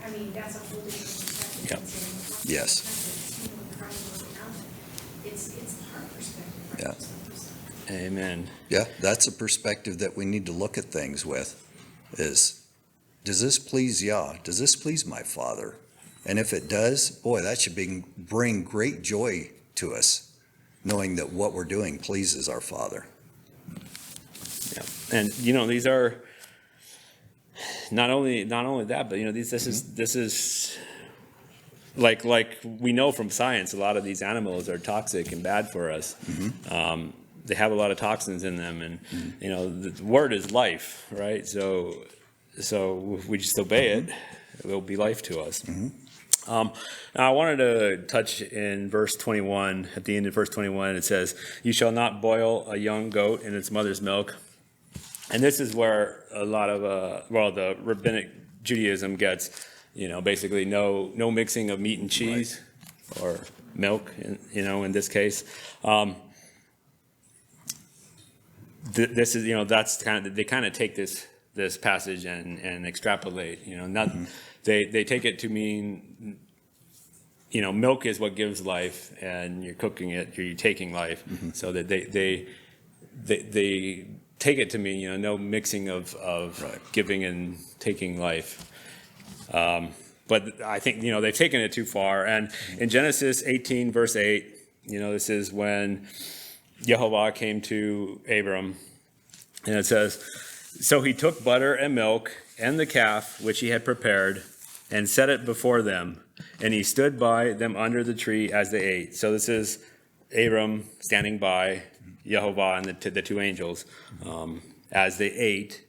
I mean, that's a whole different perspective than saying, well, Yes. the crying goes around it. It's the heart perspective, right? Yeah. It's the perspective. Amen. Yeah, that's a perspective that we need to look at things with, is, does this please Yah? Does this please my Father? And if it does, boy, that should bring great joy to us, knowing that what we're doing pleases our Father. Yeah. And these are not only that, but this is like we know from science, a lot of these animals are toxic and bad for us. They have a lot of toxins in them, and the word is life, right? So if we just obey it, it will be life to us. Now I wanted to touch in verse 21. At the end of verse 21, it says, "You shall not boil a young goat in its mother's milk." And this is where a lot of the rabbinic Judaism gets, basically no mixing of meat and cheese or milk, in this case. This is, that's they kind of take this passage and extrapolate, they take it to mean, milk is what gives life, and you're cooking it, you're taking life. So that they take it to mean, no mixing of giving and taking life. But I think, they've taken it too far. And in Genesis 18, verse 8, this is when Yehovah came to Abram, and it says, "So he took butter and milk and the calf which he had prepared and set it before them, and he stood by them under the tree as they ate." So this is Abram standing by Yehovah and the two angels as they ate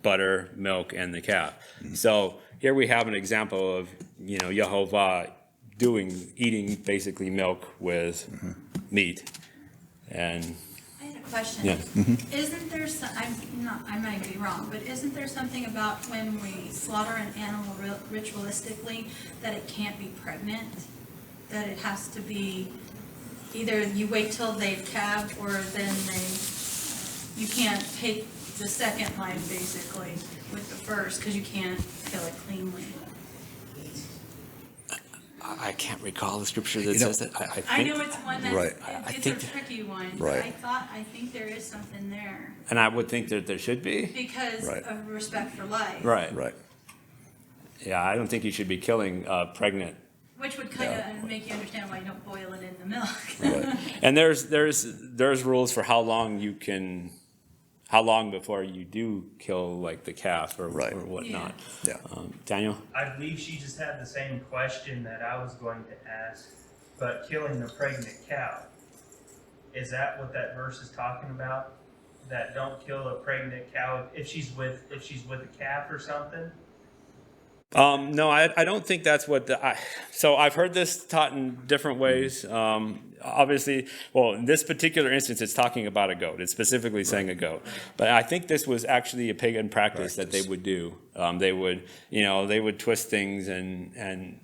butter, milk, and the calf. So here we have an example of, Yehovah eating basically milk with meat. And I had a question. Yeah. Isn't there some, I might be wrong, but isn't there something about when we slaughter an animal ritualistically that it can't be pregnant? That it has to be either you wait till they've calved, or then you can't take the second life basically with the first, because you can't kill it cleanly. I can't recall the scripture that You know, says that. I I think, know it's one that's, Right. I it's think- a tricky one. Right. I think there is something there and I would think that there should be. because Right. of respect for life. Right. Right. Yeah, I don't think you should be killing pregnant. Which would kind of make you understand why you don't boil it in the milk. Right. And there's rules for how long before you do kill like the calf or, Right. or whatnot. Yeah. Daniel? I believe she just had the same question that I was going to ask, but killing a pregnant cow, is that what that verse is talking about? That don't kill a pregnant cow if she's with a calf or something? No, I don't think that's what so I've heard this taught in different ways. Obviously, well, in this particular instance, it's talking about a goat. It's specifically saying a goat. But I think this was actually a pagan practice that they would do. They would twist things, and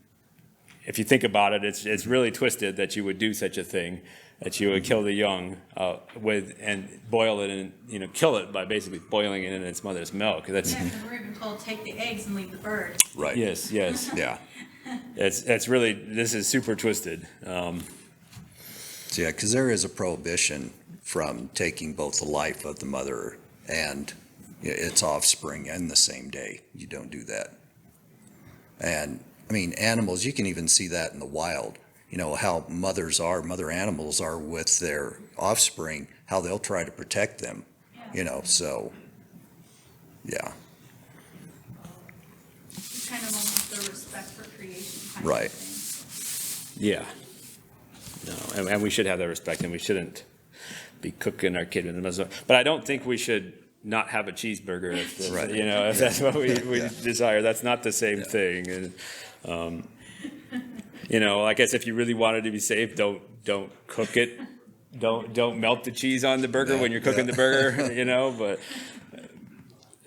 if you think about it, it's really twisted that you would do such a thing, that you would kill the young and boil it and kill it by basically boiling it in its mother's milk. That's Yeah, 'cause we're even told take the eggs and leave the bird. Right. yes. Yeah. It's really, this is super twisted. So, yeah, because there is a prohibition from taking both the life of the mother and its offspring in the same day. You don't do that. And, I mean, animals, you can even see that in the wild. You know, how mother animals are with their offspring, how they'll try to protect them, so, yeah. It's kind of almost the respect for creation kind Right. of thing. Yeah. No, and we should have that respect, and we shouldn't be cooking our kid in the middle. But I don't think we should not have a cheeseburger if, Right. if that's what we desire. That's not the same thing. And, I guess if you really wanted to be safe, don't cook it. Don't melt the cheese on the burger when you're cooking the burger,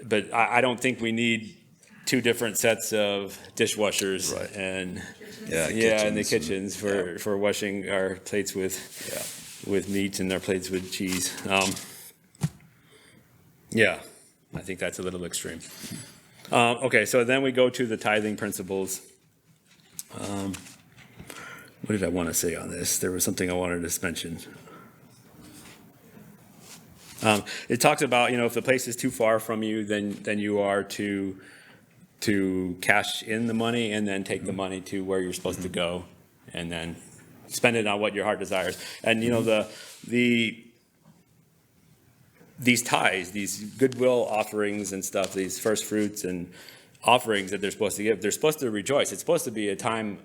but I don't think we need two different sets of dishwashers Right. and Yeah, in the kitchens kitchens for washing our plates with meat and our plates with cheese. I think that's a little extreme. Okay, so then we go to the tithing principles. What did I want to say on this? There was something I wanted to mention. It talks about, if the place is too far from you, then you are to cash in the money and then take the money to where you're supposed to go, and then spend it on what your heart desires. And these tithes, these goodwill offerings and stuff, these first fruits and offerings that they're supposed to give, they're supposed to rejoice. It's supposed to be a time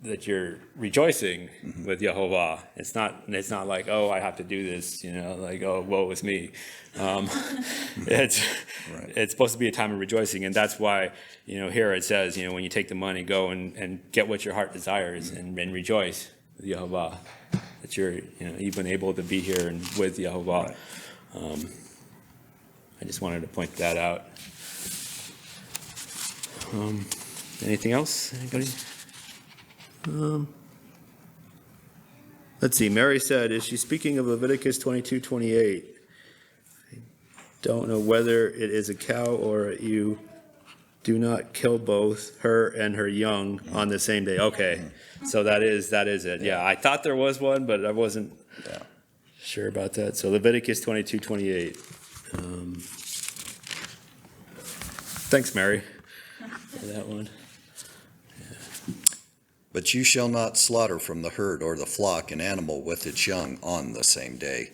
that you're rejoicing with Yehovah. It's not like, oh, I have to do this, like, oh, woe is me. It's supposed to be a time of rejoicing, and that's why, here it says, when you take the money, go and get what your heart desires and rejoice with Yehovah, that you're, you've been able to be here and with Yehovah. I just wanted to point that out. Anything else? Anybody? Let's see. Mary said, is she speaking of Leviticus 22:28? I don't know whether it is a cow or a ewe. Do not kill both her and her young on the same day. Okay, so that is it. Yeah, I thought there was one, but I wasn't sure about that. So Leviticus 22:28. Thanks, Mary, for that one. But you shall not slaughter from the herd or the flock an animal with its young on the same day.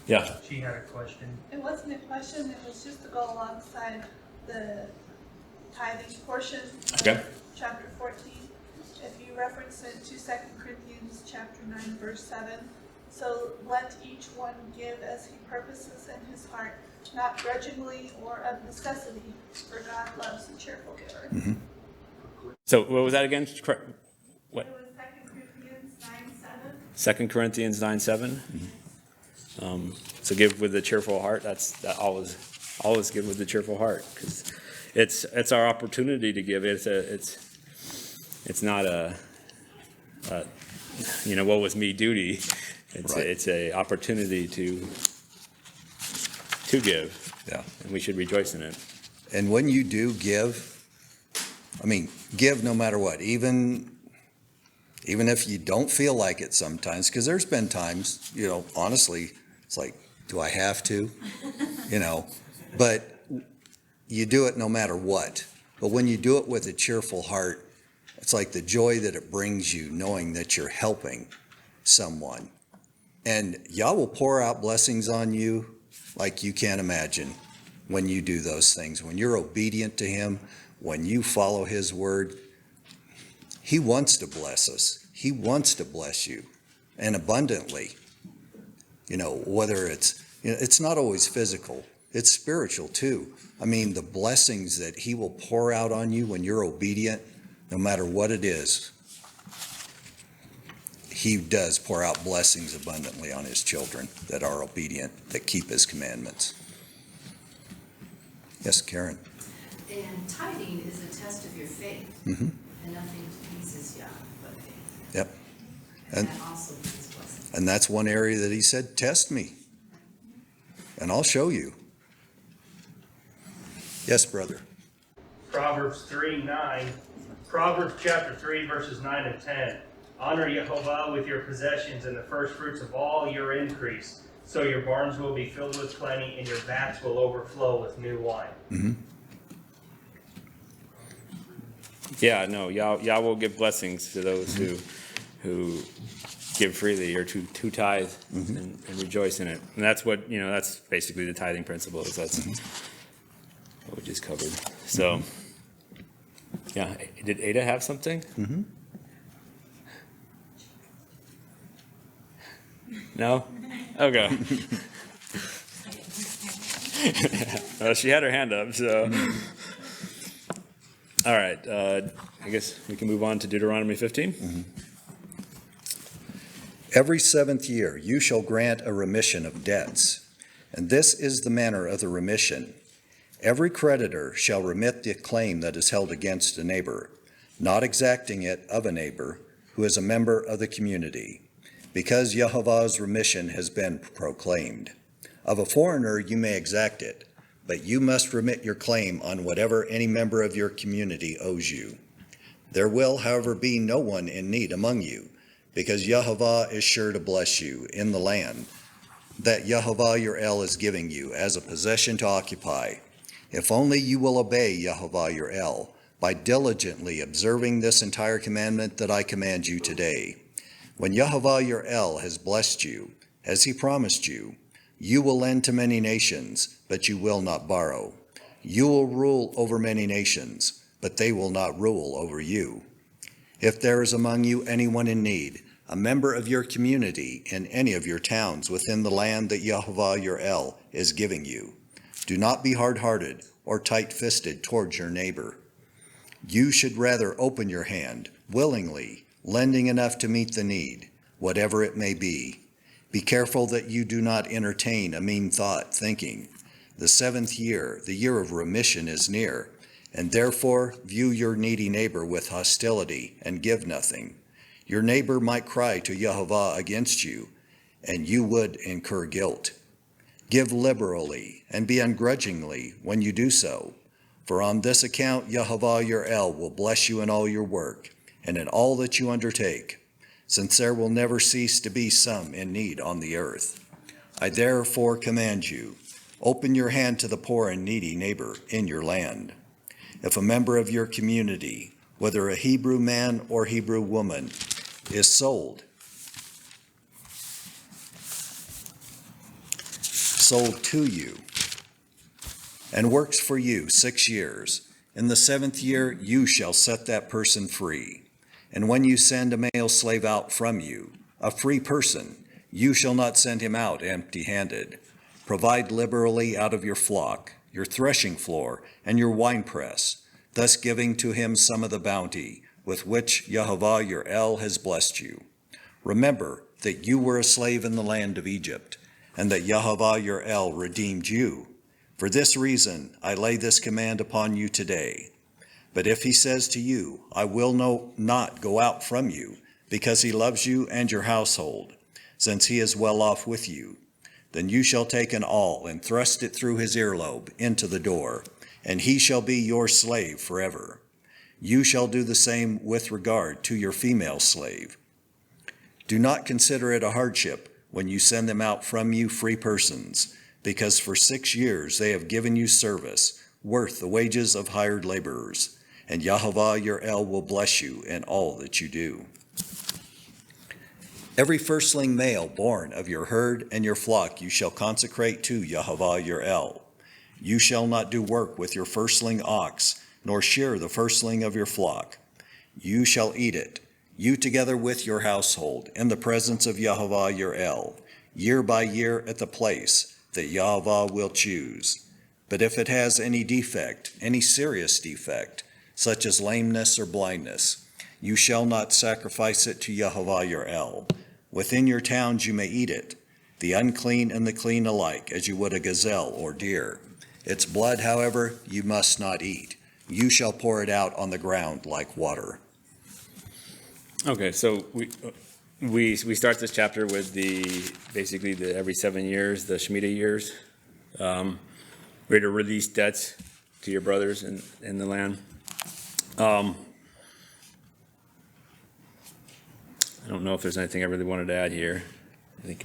Yeah. She had a question. It wasn't a question, it was just to go alongside the tithing portion Okay. of chapter 14. If you reference it to 2 Corinthians chapter 9, verse 7, so let each one give as he purposes in his heart, not grudgingly or of necessity, for God loves a cheerful giver. So what was that again? What? It was 2 Corinthians 9:7. 2 Corinthians 9:7. So give with a cheerful heart. That always give with a cheerful heart, because it's our opportunity to give. it's not a woe is me duty. Right. It's a opportunity to give, Yeah. and we should rejoice in it. And when you do give, give no matter what, even if you don't feel like it sometimes, because there's been times, honestly, it's like, do I have to? But you do it no matter what. But when you do it with a cheerful heart, it's like the joy that it brings you knowing that you're helping someone. And Yah will pour out blessings on you like you can't imagine when you do those things. When you're obedient to Him, when you follow His word, He wants to bless us. He wants to bless you, and abundantly. Whether it's not always physical, it's spiritual too. The blessings that He will pour out on you when you're obedient, no matter what it is, He does pour out blessings abundantly on His children that are obedient, that keep His commandments. Yes, Karen. And tithing is a test of your faith. Mm-hmm. And nothing pleases Yah but faith. Yep. And that also brings blessing. And that's one area that He said, test me, and I'll show you. Yes, brother. Proverbs 3:9. Proverbs chapter 3, verses 9 and 10. Honor Yehovah with your possessions and the first fruits of all your increase, so your barns will be filled with plenty and your vats will overflow with new wine. Mm-hmm. Yeah, no, Yah will give blessings to those who give freely or to tithe and rejoice in it. And that's what, that's basically the tithing principle. That's what we just covered. So, yeah, did Ada have something? Mm-hmm. No? Okay. Well, she had her hand up, so. All right, I guess we can move on to Deuteronomy 15. Mm-hmm. Every 7th year you shall grant a remission of debts, and this is the manner of the remission. Every creditor shall remit the claim that is held against a neighbor, not exacting it of a neighbor who is a member of the community, because Yehovah's remission has been proclaimed. Of a foreigner you may exact it, but you must remit your claim on whatever any member of your community owes you. There will, however, be no one in need among you, because Yehovah is sure to bless you in the land that Yehovah your El is giving you as a possession to occupy. If only you will obey Yehovah your El by diligently observing this entire commandment that I command you today. When Yehovah your El has blessed you, as He promised you, you will lend to many nations, but you will not borrow. You will rule over many nations, but they will not rule over you. If there is among you anyone in need, a member of your community in any of your towns within the land that Yehovah your El is giving you, do not be hard-hearted or tight-fisted towards your neighbor. You should rather open your hand, willingly, lending enough to meet the need, whatever it may be. Be careful that you do not entertain a mean thought, thinking, the 7th year, the year of remission, is near, and therefore view your needy neighbor with hostility and give nothing. Your neighbor might cry to Yehovah against you, and you would incur guilt. Give liberally and be ungrudgingly when you do so, for on this account Yehovah your El will bless you in all your work and in all that you undertake, since there will never cease to be some in need on the earth. I therefore command you, open your hand to the poor and needy neighbor in your land. If a member of your community, whether a Hebrew man or Hebrew woman, is sold to you and works for you 6 years, in the 7th year you shall set that person free. And when you send a male slave out from you, a free person, you shall not send him out empty-handed. Provide liberally out of your flock, your threshing floor, and your winepress, thus giving to him some of the bounty with which Yehovah your El has blessed you. Remember that you were a slave in the land of Egypt, and that Yehovah your El redeemed you. For this reason I lay this command upon you today. But if he says to you, I will not go out from you, because he loves you and your household, since he is well off with you, then you shall take an awl and thrust it through his earlobe into the door, and he shall be your slave forever. You shall do the same with regard to your female slave. Do not consider it a hardship when you send them out from you free persons, because for 6 years they have given you service, worth the wages of hired laborers, and Yahovah your El will bless you in all that you do. Every firstling male born of your herd and your flock you shall consecrate to Yahovah your El. You shall not do work with your firstling ox, nor shear the firstling of your flock. You shall eat it, you together with your household, in the presence of Yahovah your El, year by year at the place that Yahovah will choose. But if it has any defect, any serious defect, such as lameness or blindness, you shall not sacrifice it to Yahovah your El. Within your towns you may eat it, the unclean and the clean alike, as you would a gazelle or deer. Its blood, however, you must not eat. You shall pour it out on the ground like water. Okay, so we start this chapter with basically the every 7 years, the Shemitah years. We're to release debts to your brothers in the land. I don't know if there's anything I really wanted to add here. I think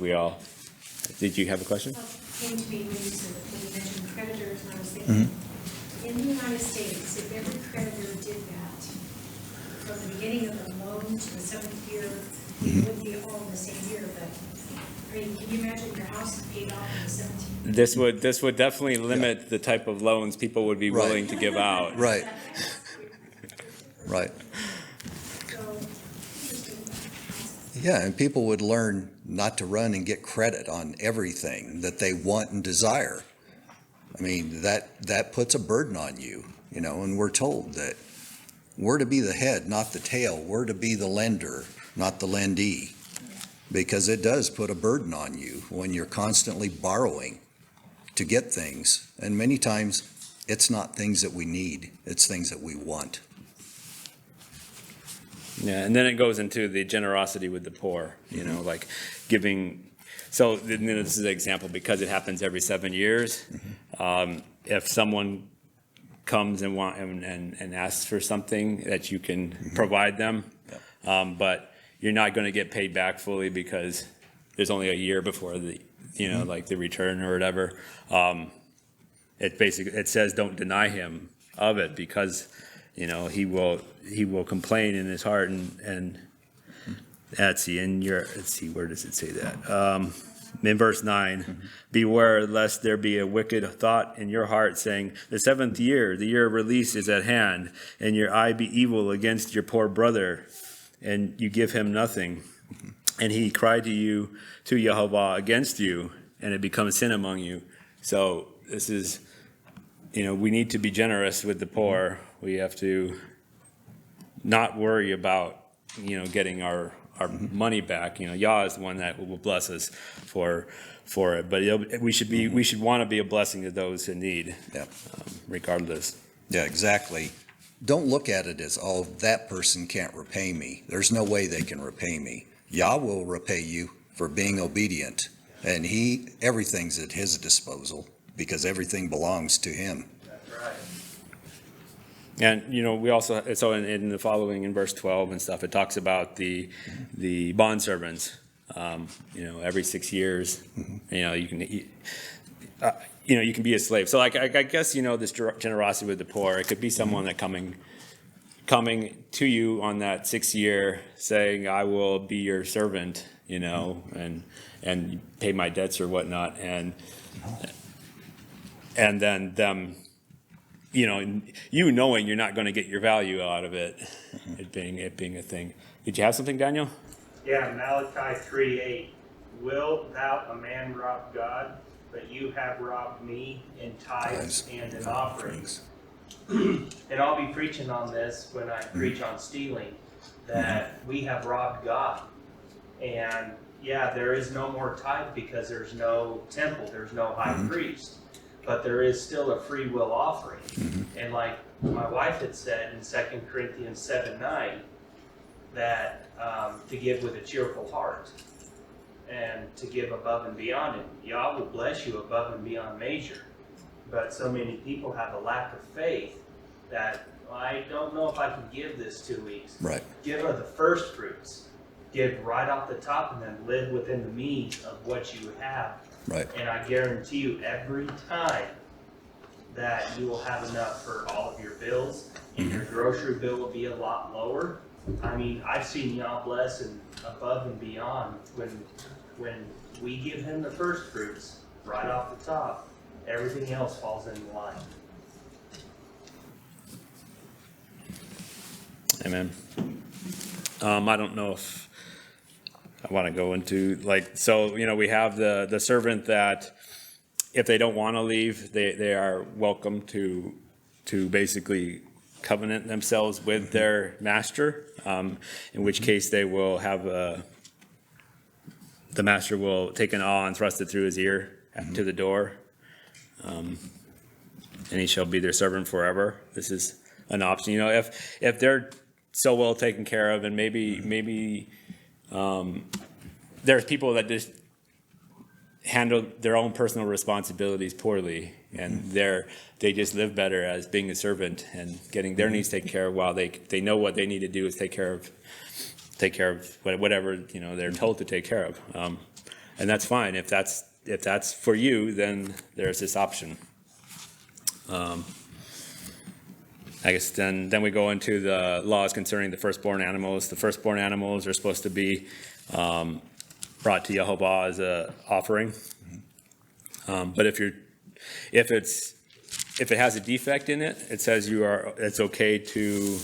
did you have a question? Came to me when you mentioned creditors, and I was thinking, in the United States, if every creditor did that, from the beginning of the loan to the 7th year, it would be all in the same year, but, I mean, can you imagine your house is paid off in the 17th? This would definitely limit the type of loans people would be willing to give out. Right. Right. So, interesting. Yeah, and people would learn not to run and get credit on everything that they want and desire. I mean, that puts a burden on you, and we're told that we're to be the head, not the tail. We're to be the lender, not the lendee, because it does put a burden on you when you're constantly borrowing to get things. And many times it's not things that we need, it's things that we want. Yeah, and then it goes into the generosity with the poor, like giving. So this is an example because it happens every 7 years. If someone comes and asks for something that you can provide them, but you're not going to get paid back fully because there's only a year before the, like the return or whatever. It says don't deny him of it because, he will complain in his heart and where does it say that? In verse 9, beware lest there be a wicked thought in your heart saying, the 7th year, the year of release is at hand, and your eye be evil against your poor brother, and you give him nothing. And he cried to Yahovah against you, and it becomes sin among you. So this is, we need to be generous with the poor. We have to not worry about, getting our money back. Yah is the one that will bless us for it. But we should want to be a blessing to those in need, regardless. Yeah, exactly. Don't look at it as, that person can't repay me. There's no way they can repay me. Yah will repay you for being obedient, and everything's at his disposal because everything belongs to him. That's right. And, we also, so in the following, in verse 12 and stuff, it talks about the bondservants, every 6 years, you can be a slave. So I guess, this generosity with the poor, it could be someone that coming to you on that 6th year saying, I will be your servant, and pay my debts or whatnot. And then them, knowing you're not going to get your value out of it, it being a thing. Did you have something, Daniel? Yeah, Malachi 3:8. Will thou a man rob God? But you have robbed me in tithes and in offerings. And I'll be preaching on this when I preach on stealing, that we have robbed God. And there is no more tithe because there's no temple, there's no high priest. but there is still a free will offering. And like my wife had said in 2 Corinthians 7:9, that to give with a cheerful heart and to give above and beyond. And Yah will bless you above and beyond measure. But so many people have a lack of faith that, well, I don't know if I can give this 2 weeks. Right. Give her the first fruits. Give right off the top and then live within the means of what you have. Right. And I guarantee you every time that you will have enough for all of your bills, and your grocery bill will be a lot lower. I mean, I've seen Yah bless and above and beyond when we give him the first fruits right off the top, everything else falls into line. Amen. I don't know if I want to go into, like, so, you know, we have the servant that if they don't want to leave, they are welcome to basically covenant themselves with their master, in which case they will have the master will take an awl and thrust it through his ear to the door, and he shall be their servant forever. This is an option. You know, if they're so well taken care of, and maybe there's people that just handle their own personal responsibilities poorly, and they just live better as being a servant and getting their needs taken care of, while they know what they need to do is take care of whatever, you know, they're told to take care of, and that's fine. If that's for you, then there's this option. I guess then we go into the laws concerning the firstborn animals. The firstborn animals are supposed to be brought to Yehovah as a offering. But if it has a defect in it, it says it's okay to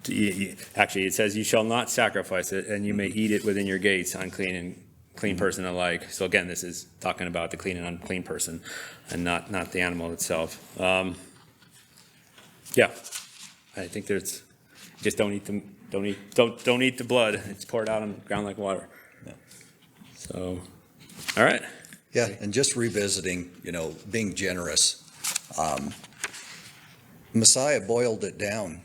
eat. Actually, it says you shall not sacrifice it, and you may eat it within your gates, unclean and clean person alike. So again, this is talking about the clean and unclean person, and not the animal itself. Yeah, I think there's just don't eat the blood. It's poured out on the ground like water. Yeah. So, all right. Yeah, and just revisiting, you know, being generous. Messiah boiled it down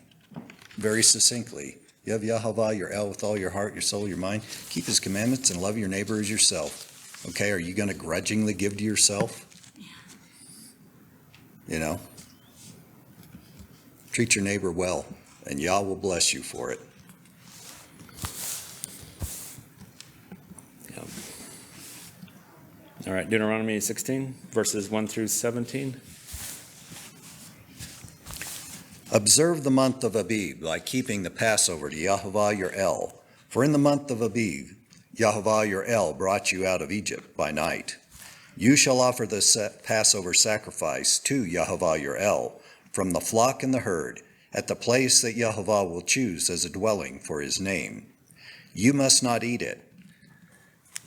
very succinctly. You have Yehovah, your El, with all your heart, your soul, your mind. Keep his commandments and love your neighbor as yourself. Okay, are you going to grudgingly give to yourself? You know? Treat your neighbor well, and Yah will bless you for it. Yeah. All right, Deuteronomy 16, verses 1 through 17. Observe the month of Abib by keeping the Passover to Yehovah your El. For in the month of Abib, Yehovah your El brought you out of Egypt by night. You shall offer the Passover sacrifice to Yehovah your El from the flock and the herd, at the place that Yehovah will choose as a dwelling for his name. You must not eat it,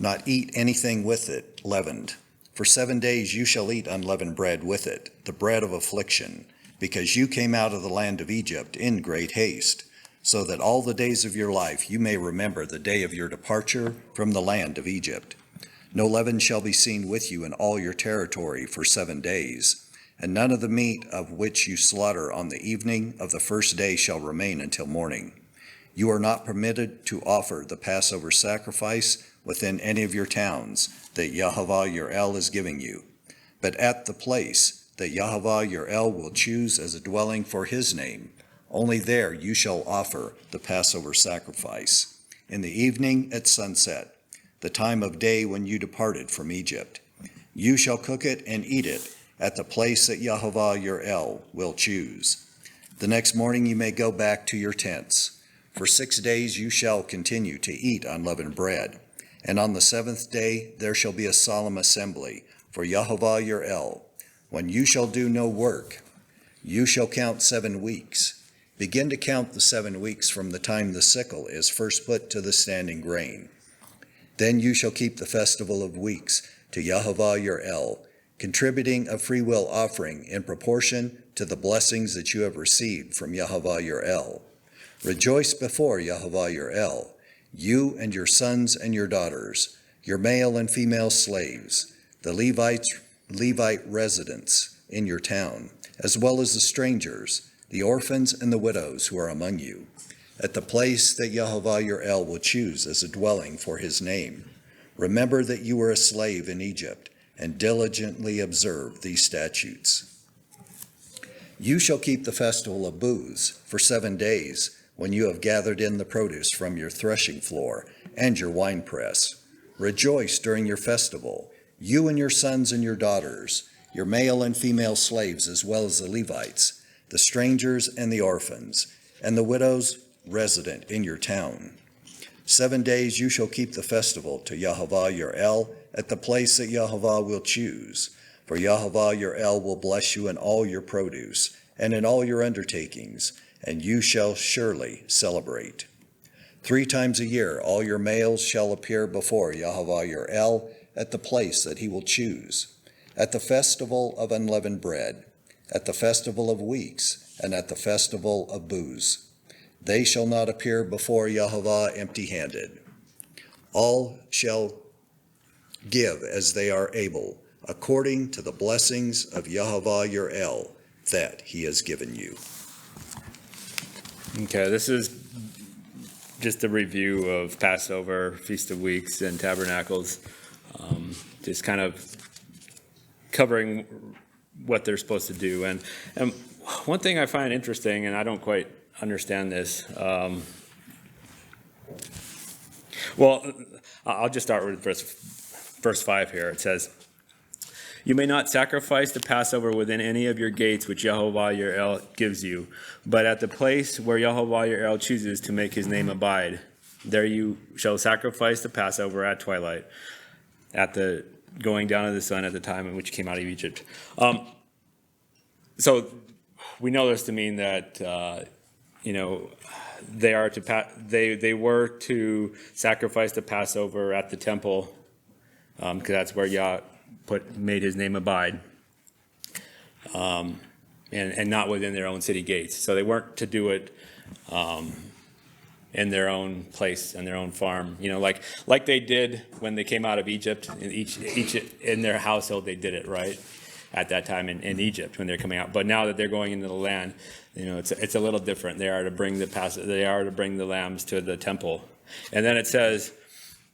not eat anything with it leavened. For 7 days you shall eat unleavened bread with it, the bread of affliction, because you came out of the land of Egypt in great haste, so that all the days of your life you may remember the day of your departure from the land of Egypt. No leaven shall be seen with you in all your territory for 7 days. And none of the meat of which you slaughter on the evening of the first day shall remain until morning. You are not permitted to offer the Passover sacrifice within any of your towns that Yehovah your El is giving you, but at the place that Yehovah your El will choose as a dwelling for his name. Only there you shall offer the Passover sacrifice, in the evening at sunset, the time of day when you departed from Egypt. You shall cook it and eat it at the place that Yehovah your El will choose. The next morning you may go back to your tents. For 6 days you shall continue to eat unleavened bread, and on the 7th day there shall be a solemn assembly for Yehovah your El, when you shall do no work. You shall count 7 weeks. Begin to count the 7 weeks from the time the sickle is first put to the standing grain. Then you shall keep the festival of weeks to Yehovah your El, contributing a free will offering in proportion to the blessings that you have received from Yehovah your El. Rejoice before Yehovah your El, you and your sons and your daughters, your male and female slaves, the Levites Levite residents in your town, as well as the strangers, the orphans and the widows who are among you, at the place that Yehovah your El will choose as a dwelling for his name. Remember that you were a slave in Egypt, and diligently observe these statutes. You shall keep the festival of booths for 7 days, when you have gathered in the produce from your threshing floor and your winepress. Rejoice during your festival, you and your sons and your daughters, your male and female slaves, as well as the Levites, the strangers and the orphans, and the widows resident in your town. 7 days you shall keep the festival to Yehovah your El at the place that Yehovah will choose. For Yehovah your El will bless you in all your produce and in all your undertakings, and you shall surely celebrate. 3 times a year all your males shall appear before Yehovah your El at the place that he will choose, at the festival of unleavened bread, at the festival of weeks, and at the festival of booths. They shall not appear before Yehovah empty-handed. All shall give as they are able, according to the blessings of Yehovah your El that he has given you. Okay, this is just a review of Passover, Feast of Weeks, and Tabernacles. Just kind of covering what they're supposed to do. And one thing I find interesting, and I don't quite understand this. Well, I'll just start with verse 5 here. It says, "You may not sacrifice the Passover within any of your gates which Yehovah your El gives you, but at the place where Yehovah your El chooses to make his name abide. There you shall sacrifice the Passover at twilight, at the going down of the sun at the time in which you came out of Egypt." So we know this to mean that they were to sacrifice the Passover at the temple, because that's where Yah made his name abide, and not within their own city gates. So they weren't to do it in their own place and their own farm, like they did when they came out of Egypt. In each in their household, they did it right at that time in Egypt when they're coming out. But now that they're going into the land, it's a little different. They are to bring the lambs to the temple. And then it says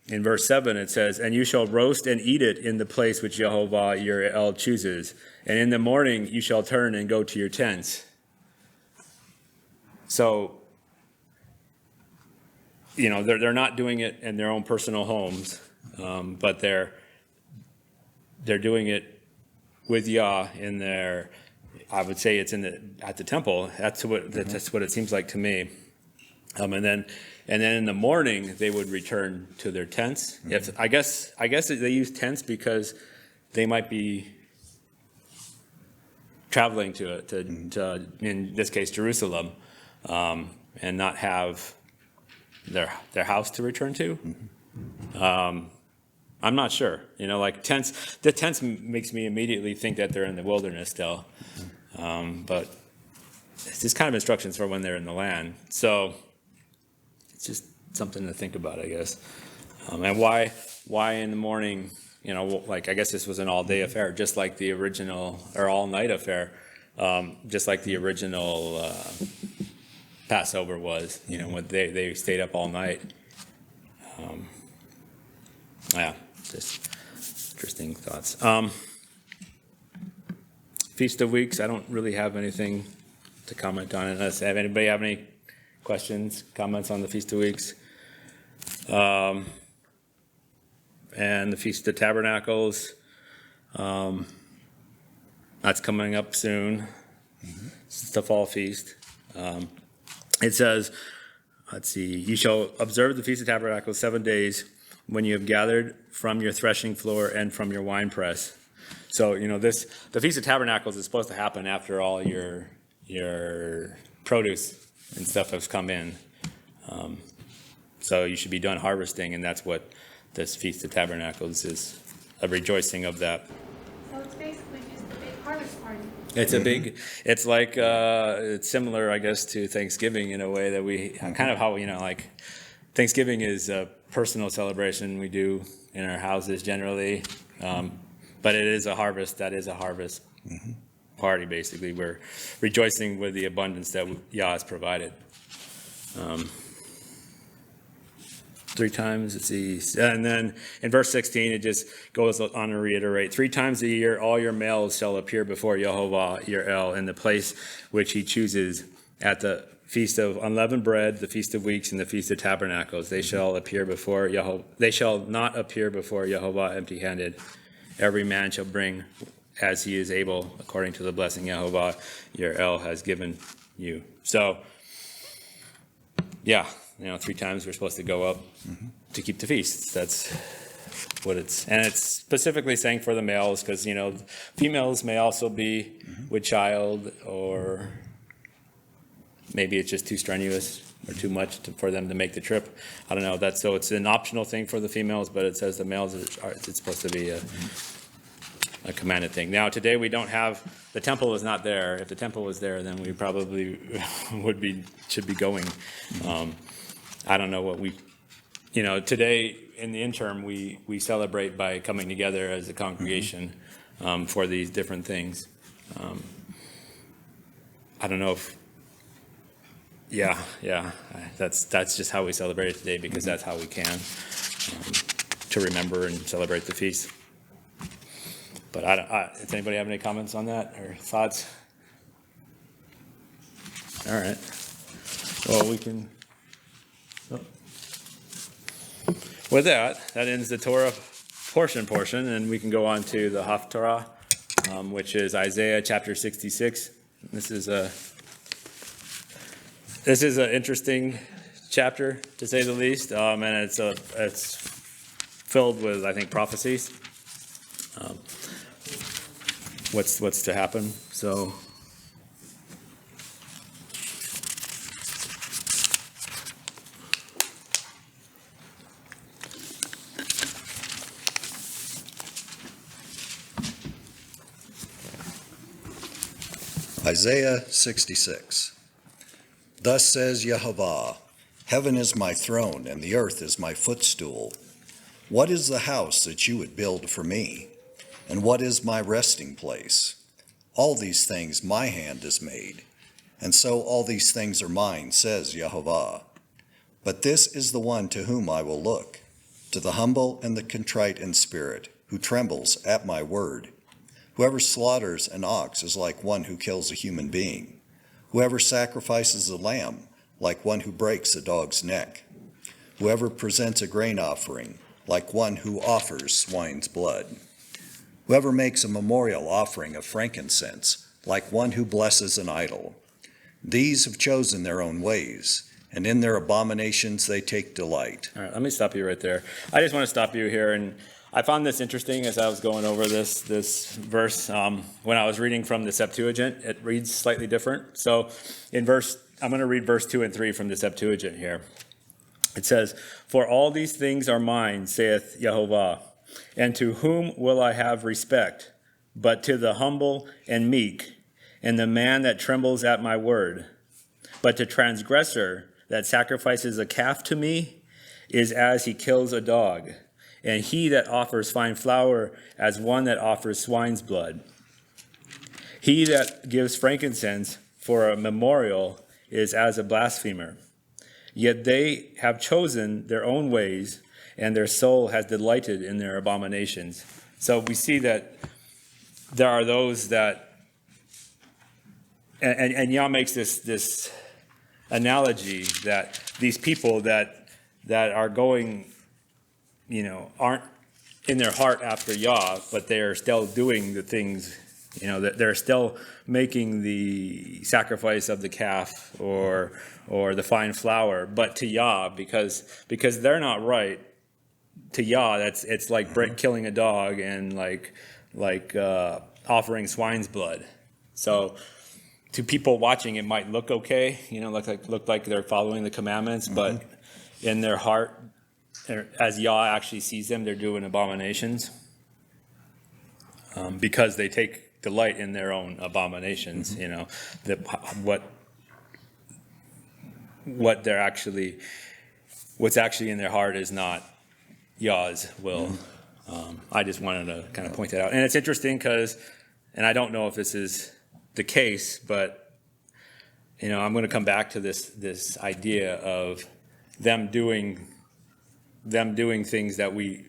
in verse 7, it says, "And you shall roast and eat it in the place which Yehovah your El chooses. And in the morning you shall turn and go to your tents." So, they're not doing it in their own personal homes, but they're doing it with Yah in their, I would say it's at the temple. That's what it seems like to me. And then in the morning they would return to their tents. I guess they use tents because they might be traveling to in this case Jerusalem, and not have their house to return to. I'm not sure. Like tents. The tents makes me immediately think that they're in the wilderness still, but it's just kind of instructions for when they're in the land. So it's just something to think about, I guess. And why in the morning? I guess this was an all-day affair, just like the original, or all-night affair, just like the original Passover was. When they stayed up all night. Yeah, just interesting thoughts. Feast of Weeks, I don't really have anything to comment on it. Unless anybody have any questions, comments on the Feast of Weeks? And the Feast of Tabernacles, that's coming up soon. It's the fall feast. It says, let's see, "You shall observe the Feast of Tabernacles 7 days when you have gathered from your threshing floor and from your winepress." So, the Feast of Tabernacles is supposed to happen after all your produce and stuff has come in. So you should be done harvesting, and that's what this Feast of Tabernacles is, a rejoicing of that. So it's basically just a big harvest party. It's like, it's similar, I guess, to Thanksgiving in a way that we, kind of how, like Thanksgiving is a personal celebration we do in our houses generally. But it is a harvest. That is a harvest party, basically. We're rejoicing with the abundance that Yah has provided. 3 times, let's see. And then in verse 16, it just goes on to reiterate, 3 times a year all your males shall appear before Yehovah your El in the place which he chooses at the Feast of Unleavened Bread, the Feast of Weeks, and the Feast of Tabernacles. They shall appear before Yehovah. They shall not appear before Yehovah empty-handed. Every man shall bring as he is able, according to the blessing Yehovah your El has given you. So, yeah, 3 times we're supposed to go up to keep the feasts. That's what it's, and it's specifically saying for the males, because, females may also be with child, or maybe it's just too strenuous or too much for them to make the trip. I don't know. So it's an optional thing for the females, but it says the males, it's supposed to be a commanded thing. Now, today we don't have, the temple is not there. If the temple was there, then we probably should be going. I don't know what today in the interim, we celebrate by coming together as a congregation for these different things. I don't know if, that's just how we celebrate it today, because that's how we can, to remember and celebrate the feast. But does anybody have any comments on that or thoughts? All right. Well, we can. With that ends the Torah portion, and we can go on to the Haftarah, which is Isaiah chapter 66. This is an interesting chapter, to say the least, and it's filled with, I think, prophecies. What's to happen? So. Isaiah 66. Thus says Yehovah, heaven is my throne, and the earth is my footstool. What is the house that you would build for me? And what is my resting place? All these things my hand has made, and so all these things are mine, says Yehovah. But this is the one to whom I will look, to the humble and the contrite in spirit, who trembles at my word. Whoever slaughters an ox is like one who kills a human being. Whoever sacrifices a lamb, like one who breaks a dog's neck. Whoever presents a grain offering, like one who offers swine's blood. Whoever makes a memorial offering of frankincense, like one who blesses an idol. These have chosen their own ways, and in their abominations they take delight. All right, let me stop you right there. I just want to stop you here, and I found this interesting as I was going over this verse. When I was reading from the Septuagint, it reads slightly different. So I'm going to read verse 2 and 3 from the Septuagint here. It says, "For all these things are mine, saith Yehovah, and to whom will I have respect, but to the humble and meek, and the man that trembles at my word. But the transgressor that sacrifices a calf to me is as he kills a dog, and he that offers fine flour as one that offers swine's blood. He that gives frankincense for a memorial is as a blasphemer. Yet they have chosen their own ways, and their soul has delighted in their abominations." So we see that there are those that, and Yah makes this analogy that these people that are going, aren't in their heart after Yah, but they are still doing the things, that they're still making the sacrifice of the calf or the fine flour, but to Yah, because they're not right. To Yah, it's like killing a dog and like offering swine's blood. So to people watching, it might look okay, look like they're following the commandments, but in their heart, as Yah actually sees them, they're doing abominations because they take delight in their own abominations. What's actually in their heart is not Yah's will. I just wanted to kind of point that out. And it's interesting because, and I don't know if this is the case, but, I'm going to come back to this idea of them doing things that we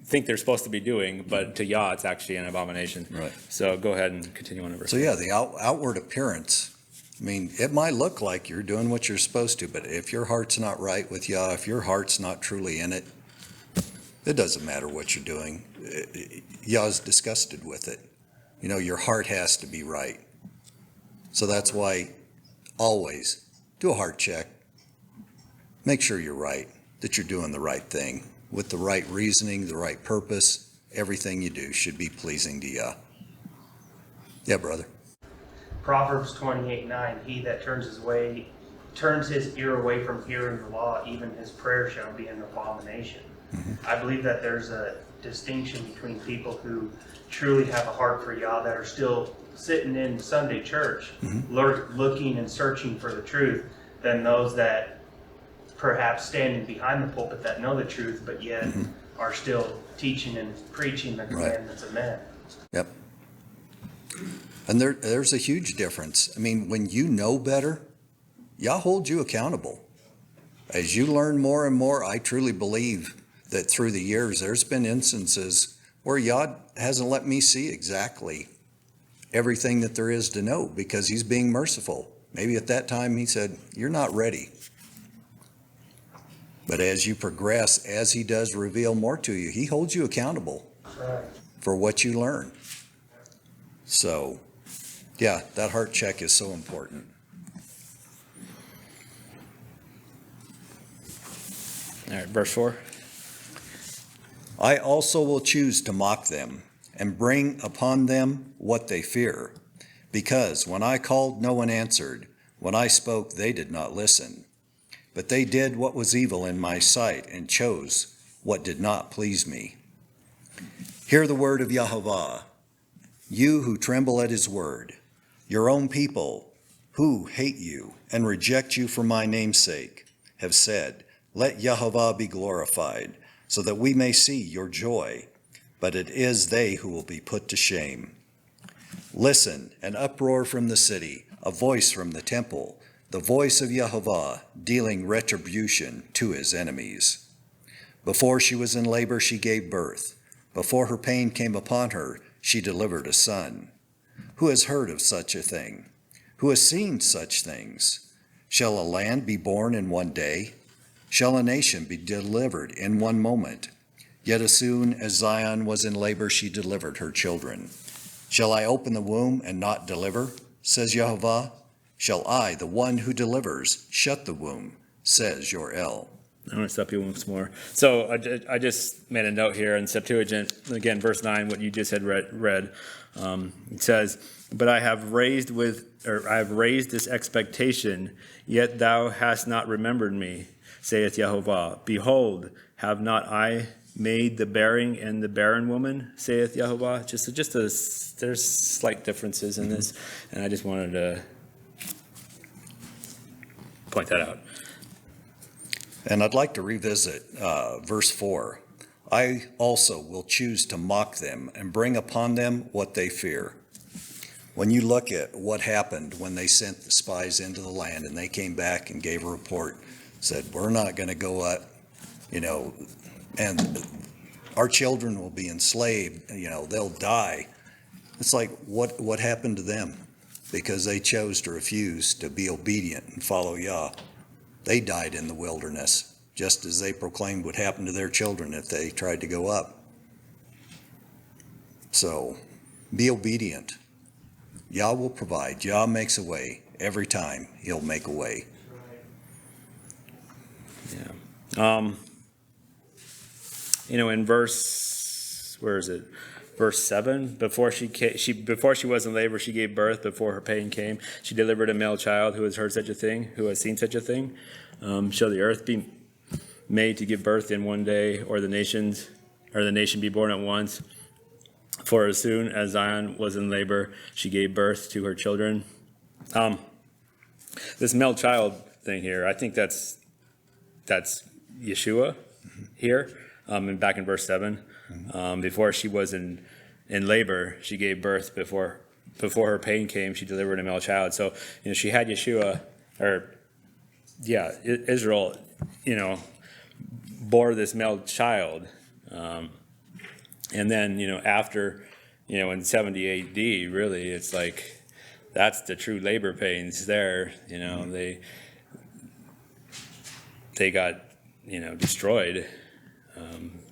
think they're supposed to be doing, but to Yah, it's actually an abomination. Right. So go ahead and continue on to verse. So yeah, the outward appearance, it might look like you're doing what you're supposed to, but if your heart's not right with Yah, if your heart's not truly in it, it doesn't matter what you're doing. Yah's disgusted with it. Your heart has to be right. So that's why always do a heart check. Make sure you're right, that you're doing the right thing with the right reasoning, the right purpose. Everything you do should be pleasing to Yah. Yeah, brother. Proverbs 28:9, he that turns his ear away from hearing the law, even his prayer shall be an abomination. I believe that there's a distinction between people who truly have a heart for Yah, that are still sitting in Sunday church, looking and searching for the truth, than those that perhaps standing behind the pulpit that know the truth, but yet are still teaching and preaching the commandments of men. Yep. And there's a huge difference. When you know better, Yah holds you accountable. As you learn more and more, I truly believe that through the years, there's been instances where Yah hasn't let me see exactly everything that there is to know, because he's being merciful. Maybe at that time he said, you're not ready. But as you progress, as he does reveal more to you, he holds you accountable for what you learn. So, yeah, that heart check is so important. All right, verse 4. I also will choose to mock them and bring upon them what they fear, because when I called, no one answered. When I spoke, they did not listen. But they did what was evil in my sight and chose what did not please me. Hear the word of Yahovah, you who tremble at his word, your own people who hate you and reject you for my name's sake have said, let Yahovah be glorified, so that we may see your joy, but it is they who will be put to shame. Listen, an uproar from the city, a voice from the temple, the voice of Yahovah dealing retribution to his enemies. Before she was in labor, she gave birth. Before her pain came upon her, she delivered a son. Who has heard of such a thing? Who has seen such things? Shall a land be born in one day? Shall a nation be delivered in one moment? Yet as soon as Zion was in labor, she delivered her children. Shall I open the womb and not deliver, says Yahovah? Shall I, the one who delivers, shut the womb, says your El. I want to stop you once more. So I just made a note here in Septuagint, again, verse 9, what you just had read. It says, but I have raised this expectation, yet thou hast not remembered me, saith Yahovah. Behold, have not I made the bearing and the barren woman, saith Yahovah? There's slight differences in this, and I just wanted to point that out. And I'd like to revisit verse 4. I also will choose to mock them and bring upon them what they fear. When you look at what happened when they sent the spies into the land and they came back and gave a report, said, we're not going to go up, and our children will be enslaved, they'll die. It's like, what happened to them? Because they chose to refuse to be obedient and follow Yah. They died in the wilderness, just as they proclaimed would happen to their children if they tried to go up. So, be obedient. Yah will provide. Yah makes a way. Every time, he'll make a way. Yeah. In verse, where is it? Verse 7, before she was in labor, she gave birth. Before her pain came, she delivered a male child. Who has heard such a thing? Who has seen such a thing? Shall the earth be made to give birth in one day, or the nation be born at once? For as soon as Zion was in labor, she gave birth to her children. This male child thing here, I think that's Yeshua here, and back in verse 7. Before she was in labor, she gave birth before her pain came. She delivered a male child. So she had Yeshua, Israel, bore this male child, and then after in 70 A.D. really it's like that's the true labor pains there. They got destroyed,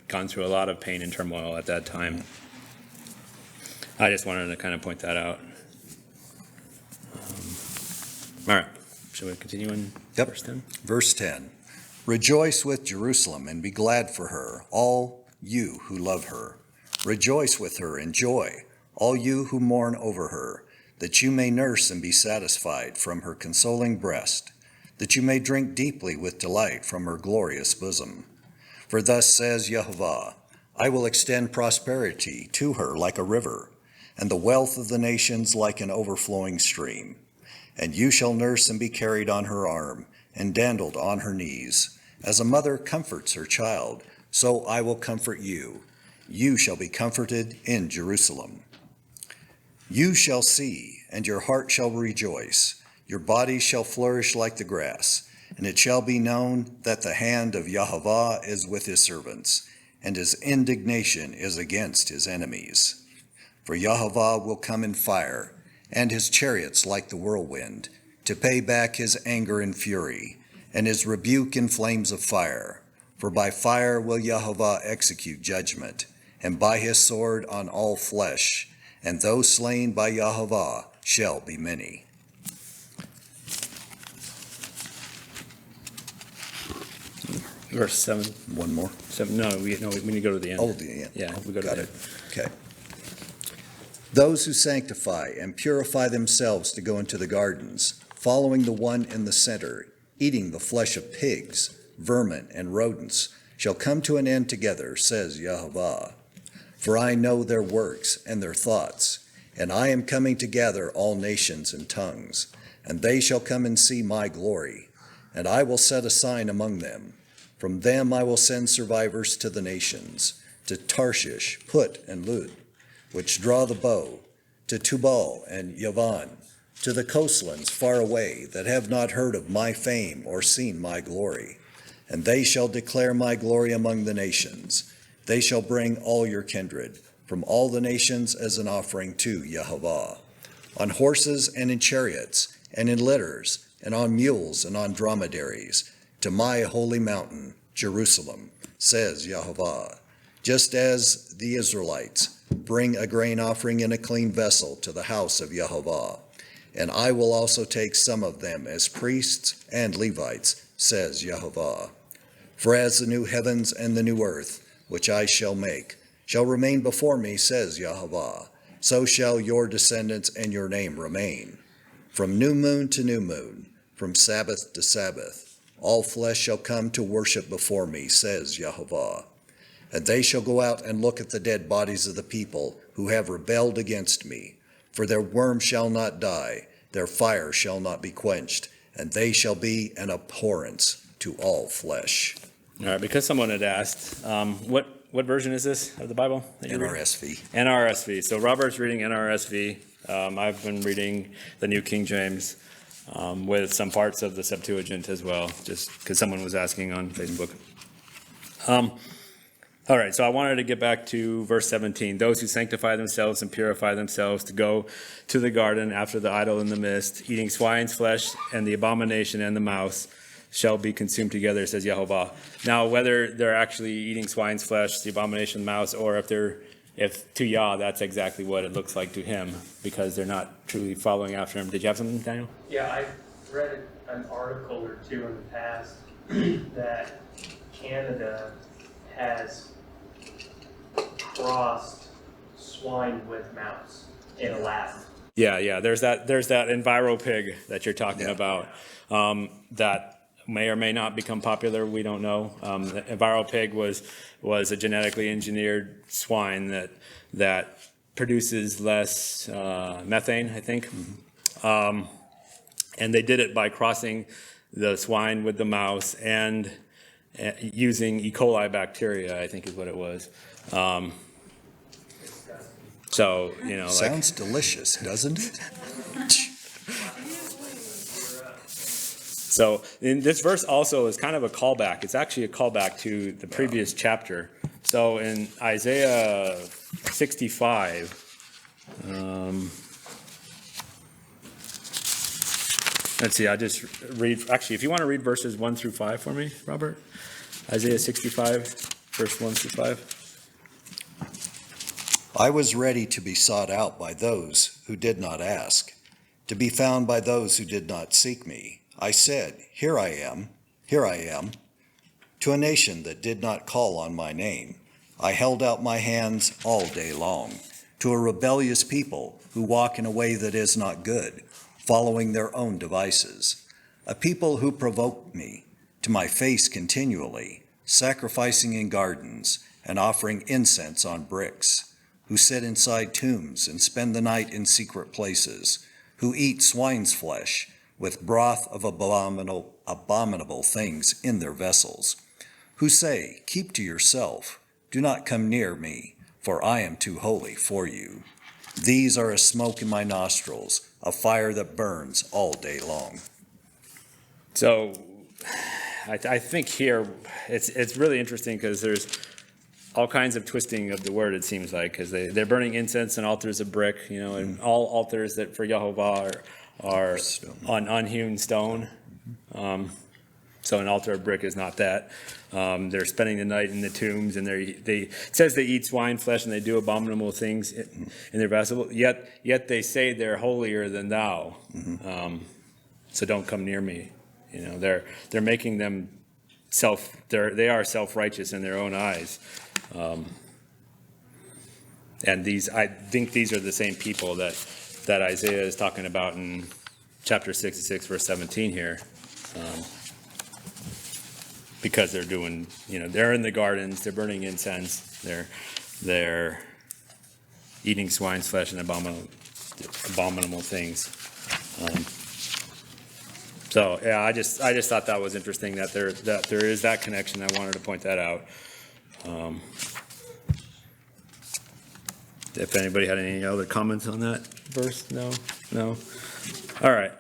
gone through a lot of pain and turmoil at that time. I just wanted to kind of point that out. All right, shall we continue in verse 10? Verse 10. Rejoice with Jerusalem and be glad for her, all you who love her. Rejoice with her and joy, all you who mourn over her, that you may nurse and be satisfied from her consoling breast, that you may drink deeply with delight from her glorious bosom. For thus says Yehovah, I will extend prosperity to her like a river, and the wealth of the nations like an overflowing stream. And you shall nurse and be carried on her arm, and dandled on her knees. As a mother comforts her child, so I will comfort you. You shall be comforted in Jerusalem. You shall see, and your heart shall rejoice. Your body shall flourish like the grass, and it shall be known that the hand of Yehovah is with his servants, and his indignation is against his enemies. For Yehovah will come in fire, and his chariots like the whirlwind, to pay back his anger in fury, and his rebuke in flames of fire. For by fire will Yehovah execute judgment, and by his sword on all flesh, and those slain by Yehovah shall be many. Verse 7. One more. 7. No, we need to go to the end. Oh, the end. Yeah, we go to Got the it. end. Okay. Those who sanctify and purify themselves to go into the gardens, following the one in the center, eating the flesh of pigs, vermin, and rodents, shall come to an end together, says Yehovah. For I know their works and their thoughts, and I am coming to gather all nations and tongues, and they shall come and see my glory, and I will set a sign among them. From them I will send survivors to the nations, to Tarshish, Put, and Lud, which draw the bow, to Tubal and Yavan, to the coastlands far away that have not heard of my fame or seen my glory. And they shall declare my glory among the nations. They shall bring all your kindred from all the nations as an offering to Yehovah, on horses and in chariots and in litters and on mules and on dromedaries, to my holy mountain, Jerusalem, says Yehovah, just as the Israelites bring a grain offering in a clean vessel to the house of Yehovah. And I will also take some of them as priests and Levites, says Yehovah. For as the new heavens and the new earth, which I shall make, shall remain before me, says Yehovah, so shall your descendants and your name remain. From new moon to new moon, from Sabbath to Sabbath, all flesh shall come to worship before me, says Yehovah. And they shall go out and look at the dead bodies of the people who have rebelled against me. For their worm shall not die, their fire shall not be quenched, and they shall be an abhorrence to all flesh. All right, because someone had asked, what version is this of the Bible that you're reading? NRSV. NRSV. So Robert's reading NRSV. I've been reading the New King James with some parts of the Septuagint as well, just because someone was asking on Facebook. All right, so I wanted to get back to verse 17. Those who sanctify themselves and purify themselves to go to the garden after the idol in the midst, eating swine's flesh and the abomination and the mouse shall be consumed together, says Yehovah. Now, whether they're actually eating swine's flesh, the abomination, the mouse, or if to Yah, that's exactly what it looks like to him, because they're not truly following after him. Did you have something, Daniel? Yeah, I read an article or two in the past that Canada has crossed swine with mouse in a lab. Yeah. There's that Enviro pig that you're talking about that may or may not become popular. We don't know. The Enviro pig was a genetically engineered swine that produces less methane, I think. And they did it by crossing the swine with the mouse and using E. coli bacteria, I think is what it was. So, like, Sounds delicious, doesn't it? so in this verse also is kind of a callback. It's actually a callback to the previous chapter. So in Isaiah 65, let's see, I just read, actually, if you want to read verses 1 through 5 for me, Robert. Isaiah 65, verse 1 through 5. I was ready to be sought out by those who did not ask, to be found by those who did not seek me. I said, here I am, to a nation that did not call on my name. I held out my hands all day long, to a rebellious people who walk in a way that is not good, following their own devices. A people who provoke me to my face continually, sacrificing in gardens and offering incense on bricks, who sit inside tombs and spend the night in secret places, who eat swine's flesh with broth of abominable things in their vessels, who say, keep to yourself, do not come near me, for I am too holy for you. These are a smoke in my nostrils, a fire that burns all day long. So I think here it's really interesting because there's all kinds of twisting of the word, it seems like, because they're burning incense on altars of brick, and all altars that for Yehovah are on unhewn stone. So an altar of brick is not that. They're spending the night in the tombs, and it says they eat swine flesh and they do abominable things in their vessel. Yet they say they're holier than thou. So don't come near me. They're making them they are self-righteous in their own eyes. And I think these are the same people that Isaiah is talking about in chapter 66, verse 17 here. Because they're doing, they're in the gardens, they're burning incense, they're eating swine's flesh and abominable things. So yeah, I just thought that was interesting that there is that connection. I wanted to point that out. If anybody had any other comments on that verse, no. All right.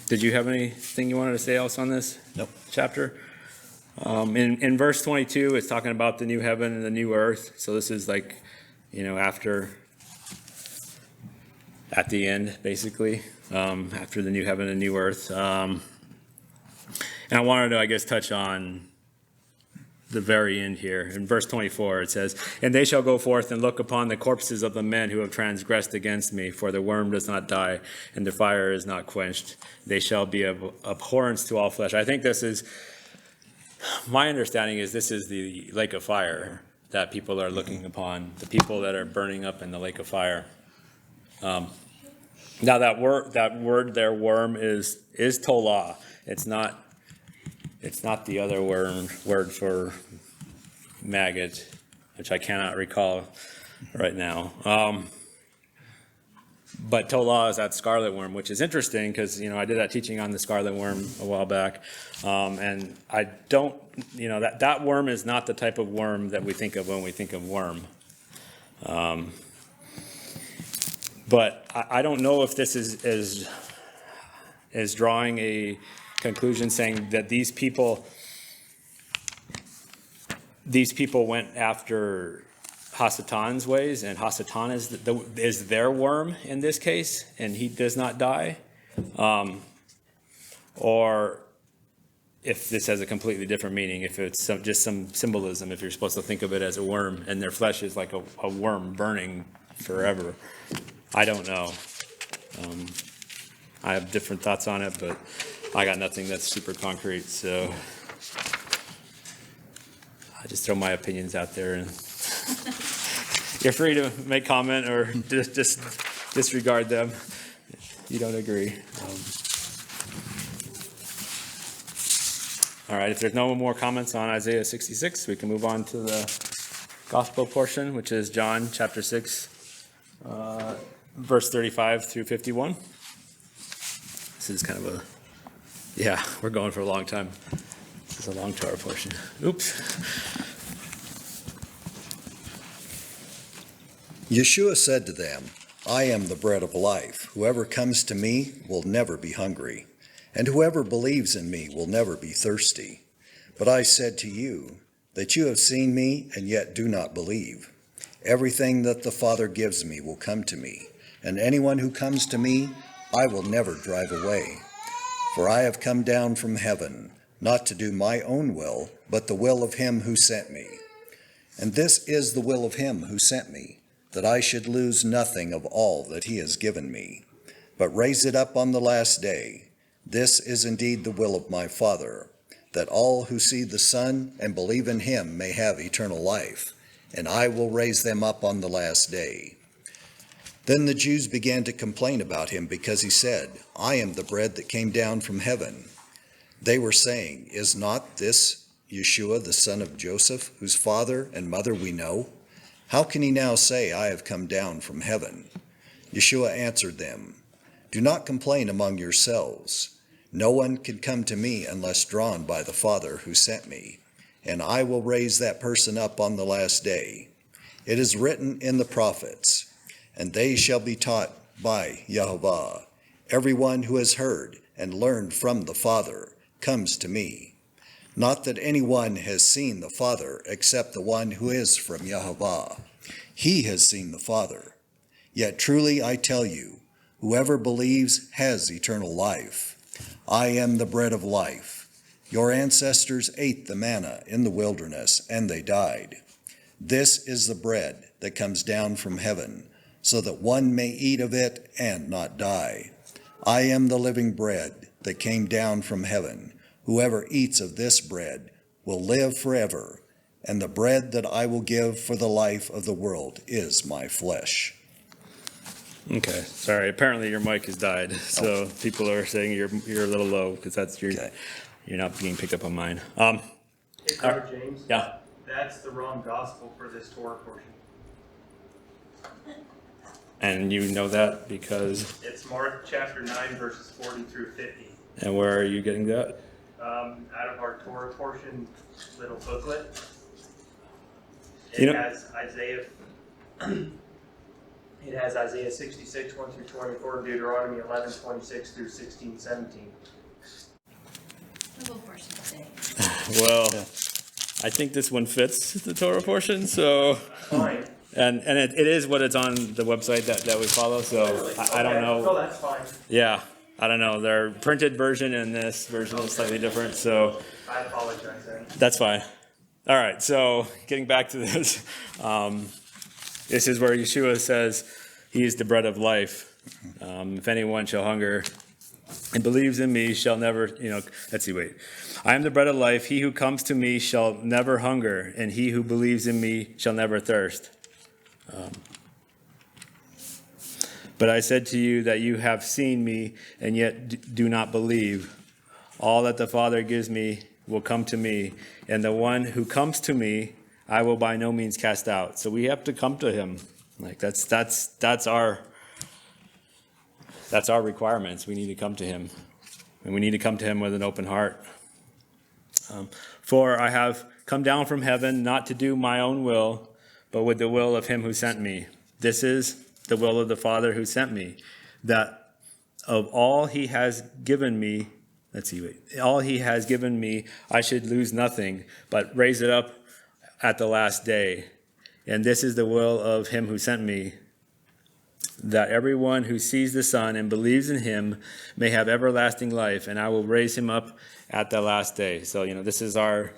Did you have anything you wanted to say else on this chapter? In verse 22, it's talking about the new heaven and the new earth. So this is like, at the end, basically, after the new heaven and new earth. And I wanted to, touch on the very end here. In verse 24, it says, and they shall go forth and look upon the corpses of the men who have transgressed against me, for the worm does not die, and the fire is not quenched. They shall be of abhorrence to all flesh. I think my understanding is this is the lake of fire that people are looking upon, the people that are burning up in the lake of fire. Now that word there, worm, is tolah. It's not the other word for maggot, which I cannot recall right now. But tolah is that scarlet worm, which is interesting because, I did that teaching on the scarlet worm a while back. And I don't, that worm is not the type of worm that we think of when we think of worm. But I don't know if this is drawing a conclusion saying that these people went after Hasatan's ways, and Hasatan is their worm in this case, and he does not die, or if this has a completely different meaning, if it's just some symbolism, if you're supposed to think of it as a worm, and their flesh is like a worm burning forever. I don't know. I have different thoughts on it, but I got nothing that's super concrete, so I just throw my opinions out there, and you're free to make comment or just disregard them if you don't agree. All right, if there's no more comments on Isaiah 66, we can move on to the gospel portion, which is John chapter 6, verse 35 through 51. This is kind of Yeah, we're going for a long time. This is a long Torah portion. Oops. Yeshua said to them, I am the bread of life. Whoever comes to me will never be hungry, and whoever believes in me will never be thirsty. But I said to you that you have seen me and yet do not believe. Everything that the Father gives me will come to me, and anyone who comes to me I will never drive away. For I have come down from heaven, not to do my own will, but the will of him who sent me. And this is the will of him who sent me, that I should lose nothing of all that he has given me, but raise it up on the last day. This is indeed the will of my Father, that all who see the Son and believe in him may have eternal life, and I will raise them up on the last day. Then the Jews began to complain about him because he said, I am the bread that came down from heaven. They were saying, is not this Yeshua the son of Joseph, whose father and mother we know? How can he now say, I have come down from heaven? Yeshua answered them, do not complain among yourselves. No one can come to me unless drawn by the Father who sent me, and I will raise that person up on the last day. It is written in the prophets, and they shall be taught by Yehovah. Everyone who has heard and learned from the Father comes to me. Not that anyone has seen the Father except the one who is from Yehovah. He has seen the Father. Yet truly I tell you, whoever believes has eternal life. I am the bread of life. Your ancestors ate the manna in the wilderness, and they died. This is the bread that comes down from heaven, so that one may eat of it and not die. I am the living bread that came down from heaven. Whoever eats of this bread will live forever, and the bread that I will give for the life of the world is my flesh. Okay, sorry. Apparently your mic has died, so people are saying you're a little low because that's your Okay. you're not being picked up on mine. Hey, Brother James, Yeah. that's the wrong gospel for this Torah portion. And you know that because, It's Mark chapter 9, verses 40 through 50. and where are you getting that? Out of our Torah portion little booklet. You It know- has Isaiah. It has Isaiah 66, 1 through 24, and Deuteronomy 11, 26 through 16, 17. A little portion today. Well, I think this one fits the Torah portion, so, Fine. and it is what it's on the website that we follow, so I don't Okay. know. Oh, that's fine. Yeah, I don't know. Their printed version and this version is slightly different, so I apologize then. that's fine. All right, so getting back to this, this is where Yeshua says he is the bread of life. If anyone shall hunger and believes in me shall never, let's see, wait. I am the bread of life. He who comes to me shall never hunger, and he who believes in me shall never thirst. But I said to you that you have seen me and yet do not believe. All that the Father gives me will come to me, and the one who comes to me I will by no means cast out. So we have to come to him. Like that's our requirements. We need to come to him, and we need to come to him with an open heart. For I have come down from heaven not to do my own will, but with the will of him who sent me. This is the will of the Father who sent me, that of all he has given me, all he has given me, I should lose nothing, but raise it up at the last day. And this is the will of him who sent me, that everyone who sees the Son and believes in him may have everlasting life, and I will raise him up at the last day. So, this is our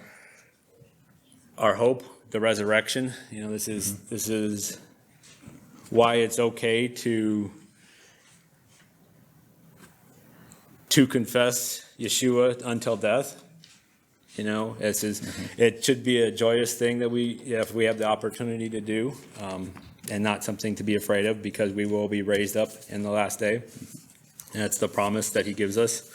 hope, the resurrection. This is why it's okay to confess Yeshua until death. It should be a joyous thing that if we have the opportunity to do, and not something to be afraid of, because we will be raised up in the last day. And that's the promise that he gives us.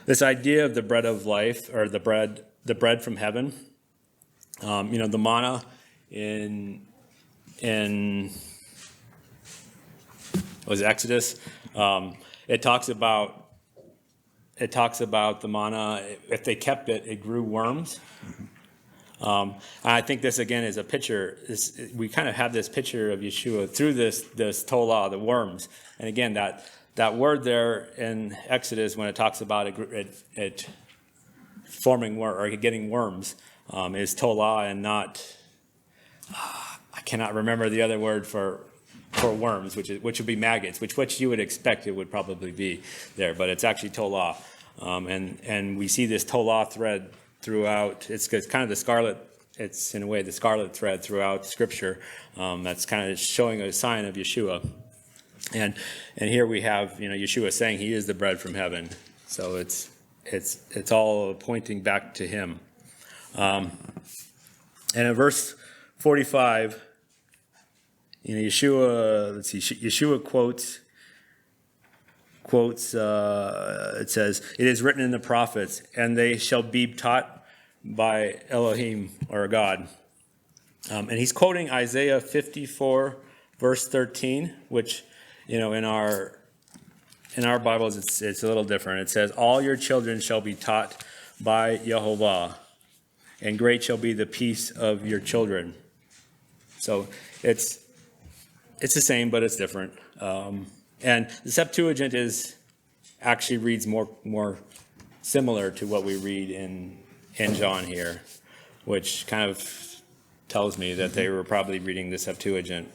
This idea of the bread of life, or the bread from heaven, the manna in was Exodus. It talks about it talks about the manna. If they kept it, it grew worms. And I think this again is a picture. We kind of have this picture of Yeshua through this Torah, the worms. And again, that word there in Exodus when it talks about it forming or getting worms is Torah and not. I cannot remember the other word for worms, which would be maggots, which you would expect it would probably be there, but it's actually Torah. And we see this Torah thread throughout. It's kind of the scarlet. It's in a way the scarlet thread throughout Scripture. That's kind of showing a sign of Yeshua. And here we have Yeshua saying he is the bread from heaven. So it's all pointing back to him. And in verse 45, Yeshua quotes. It says, "It is written in the prophets, and they shall be taught by Elohim," or God. And he's quoting Isaiah 54, verse 13, which, in our Bibles, it's a little different. It says, "All your children shall be taught by Yehovah, and great shall be the peace of your children." So it's the same, but it's different. And the Septuagint actually reads more similar to what we read in John here, which kind of tells me that they were probably reading the Septuagint.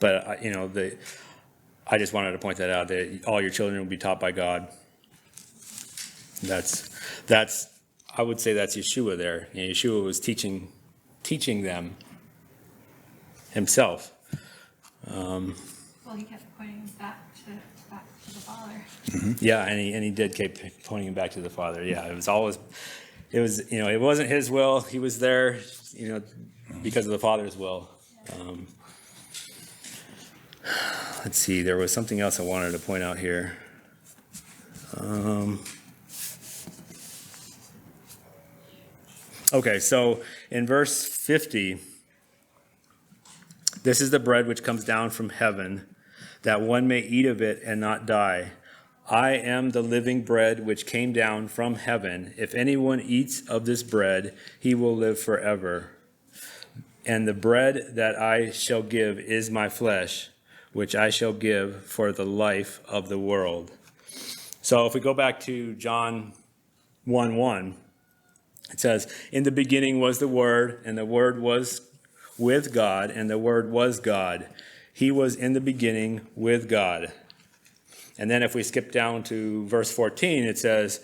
But I just wanted to point that out, that all your children will be taught by God. That's I would say that's Yeshua there. Yeshua was teaching them himself. Well, he kept pointing back to the Father. Yeah, and he did keep pointing him back to the Father. Yeah, it wasn't his will. He was there, because of the Father's will. Let's see, there was something else I wanted to point out here. Okay, so in verse 50, "This is the bread which comes down from heaven, that one may eat of it and not die. I am the living bread which came down from heaven. If anyone eats of this bread, he will live forever. And the bread that I shall give is my flesh, which I shall give for the life of the world." So if we go back to John 1:1, it says, "In the beginning was the Word, and the Word was with God, and the Word was God. He was in the beginning with God." And then if we skip down to verse 14, it says,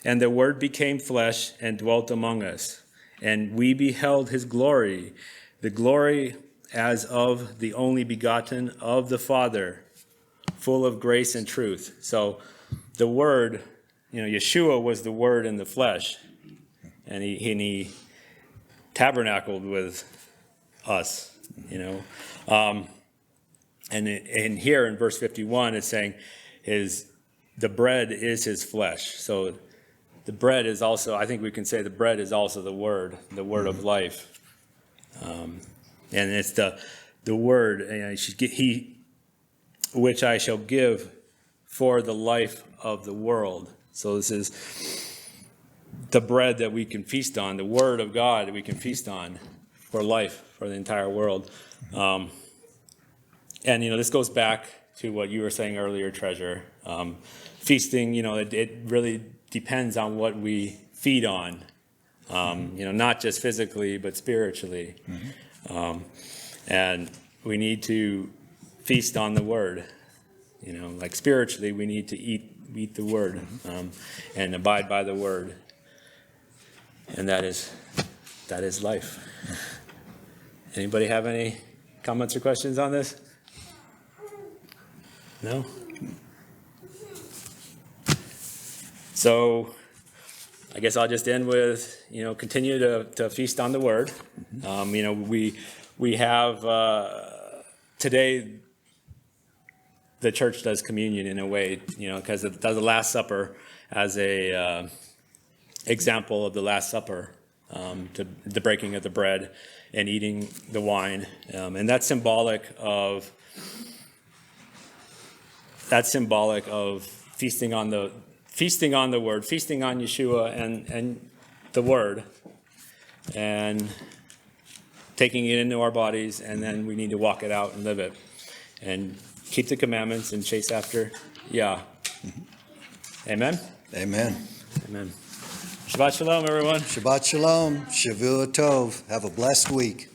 "And the Word became flesh and dwelt among us, and we beheld his glory, the glory as of the only begotten of the Father, full of grace and truth." So the Word, Yeshua was the Word in the flesh, and he tabernacled with us, and here in verse 51, it's saying the bread is his flesh. So the bread is also, I think we can say the bread is also the word of life. And it's the word, which I shall give for the life of the world. So this is the bread that we can feast on, the word of God that we can feast on for life, for the entire world. And, this goes back to what you were saying earlier, Treasure. Feasting, it really depends on what we feed on, not just physically, but spiritually. And we need to feast on the word. Like spiritually, we need to eat the word and abide by the word. And that is life. Anybody have any comments or questions on this? No? So I guess I'll just end with, continue to feast on the word. We have today the church does communion in a way, because it does the Last Supper as a example of the Last Supper, to the breaking of the bread and eating the wine. And that's symbolic of that's symbolic of feasting on the word, feasting on Yeshua and the word, and taking it into our bodies, and then we need to walk it out and live it, and keep the commandments and chase after Yah. Amen? Amen. Amen. Shabbat shalom, everyone. Shabbat shalom. Shavua tov. Have a blessed week.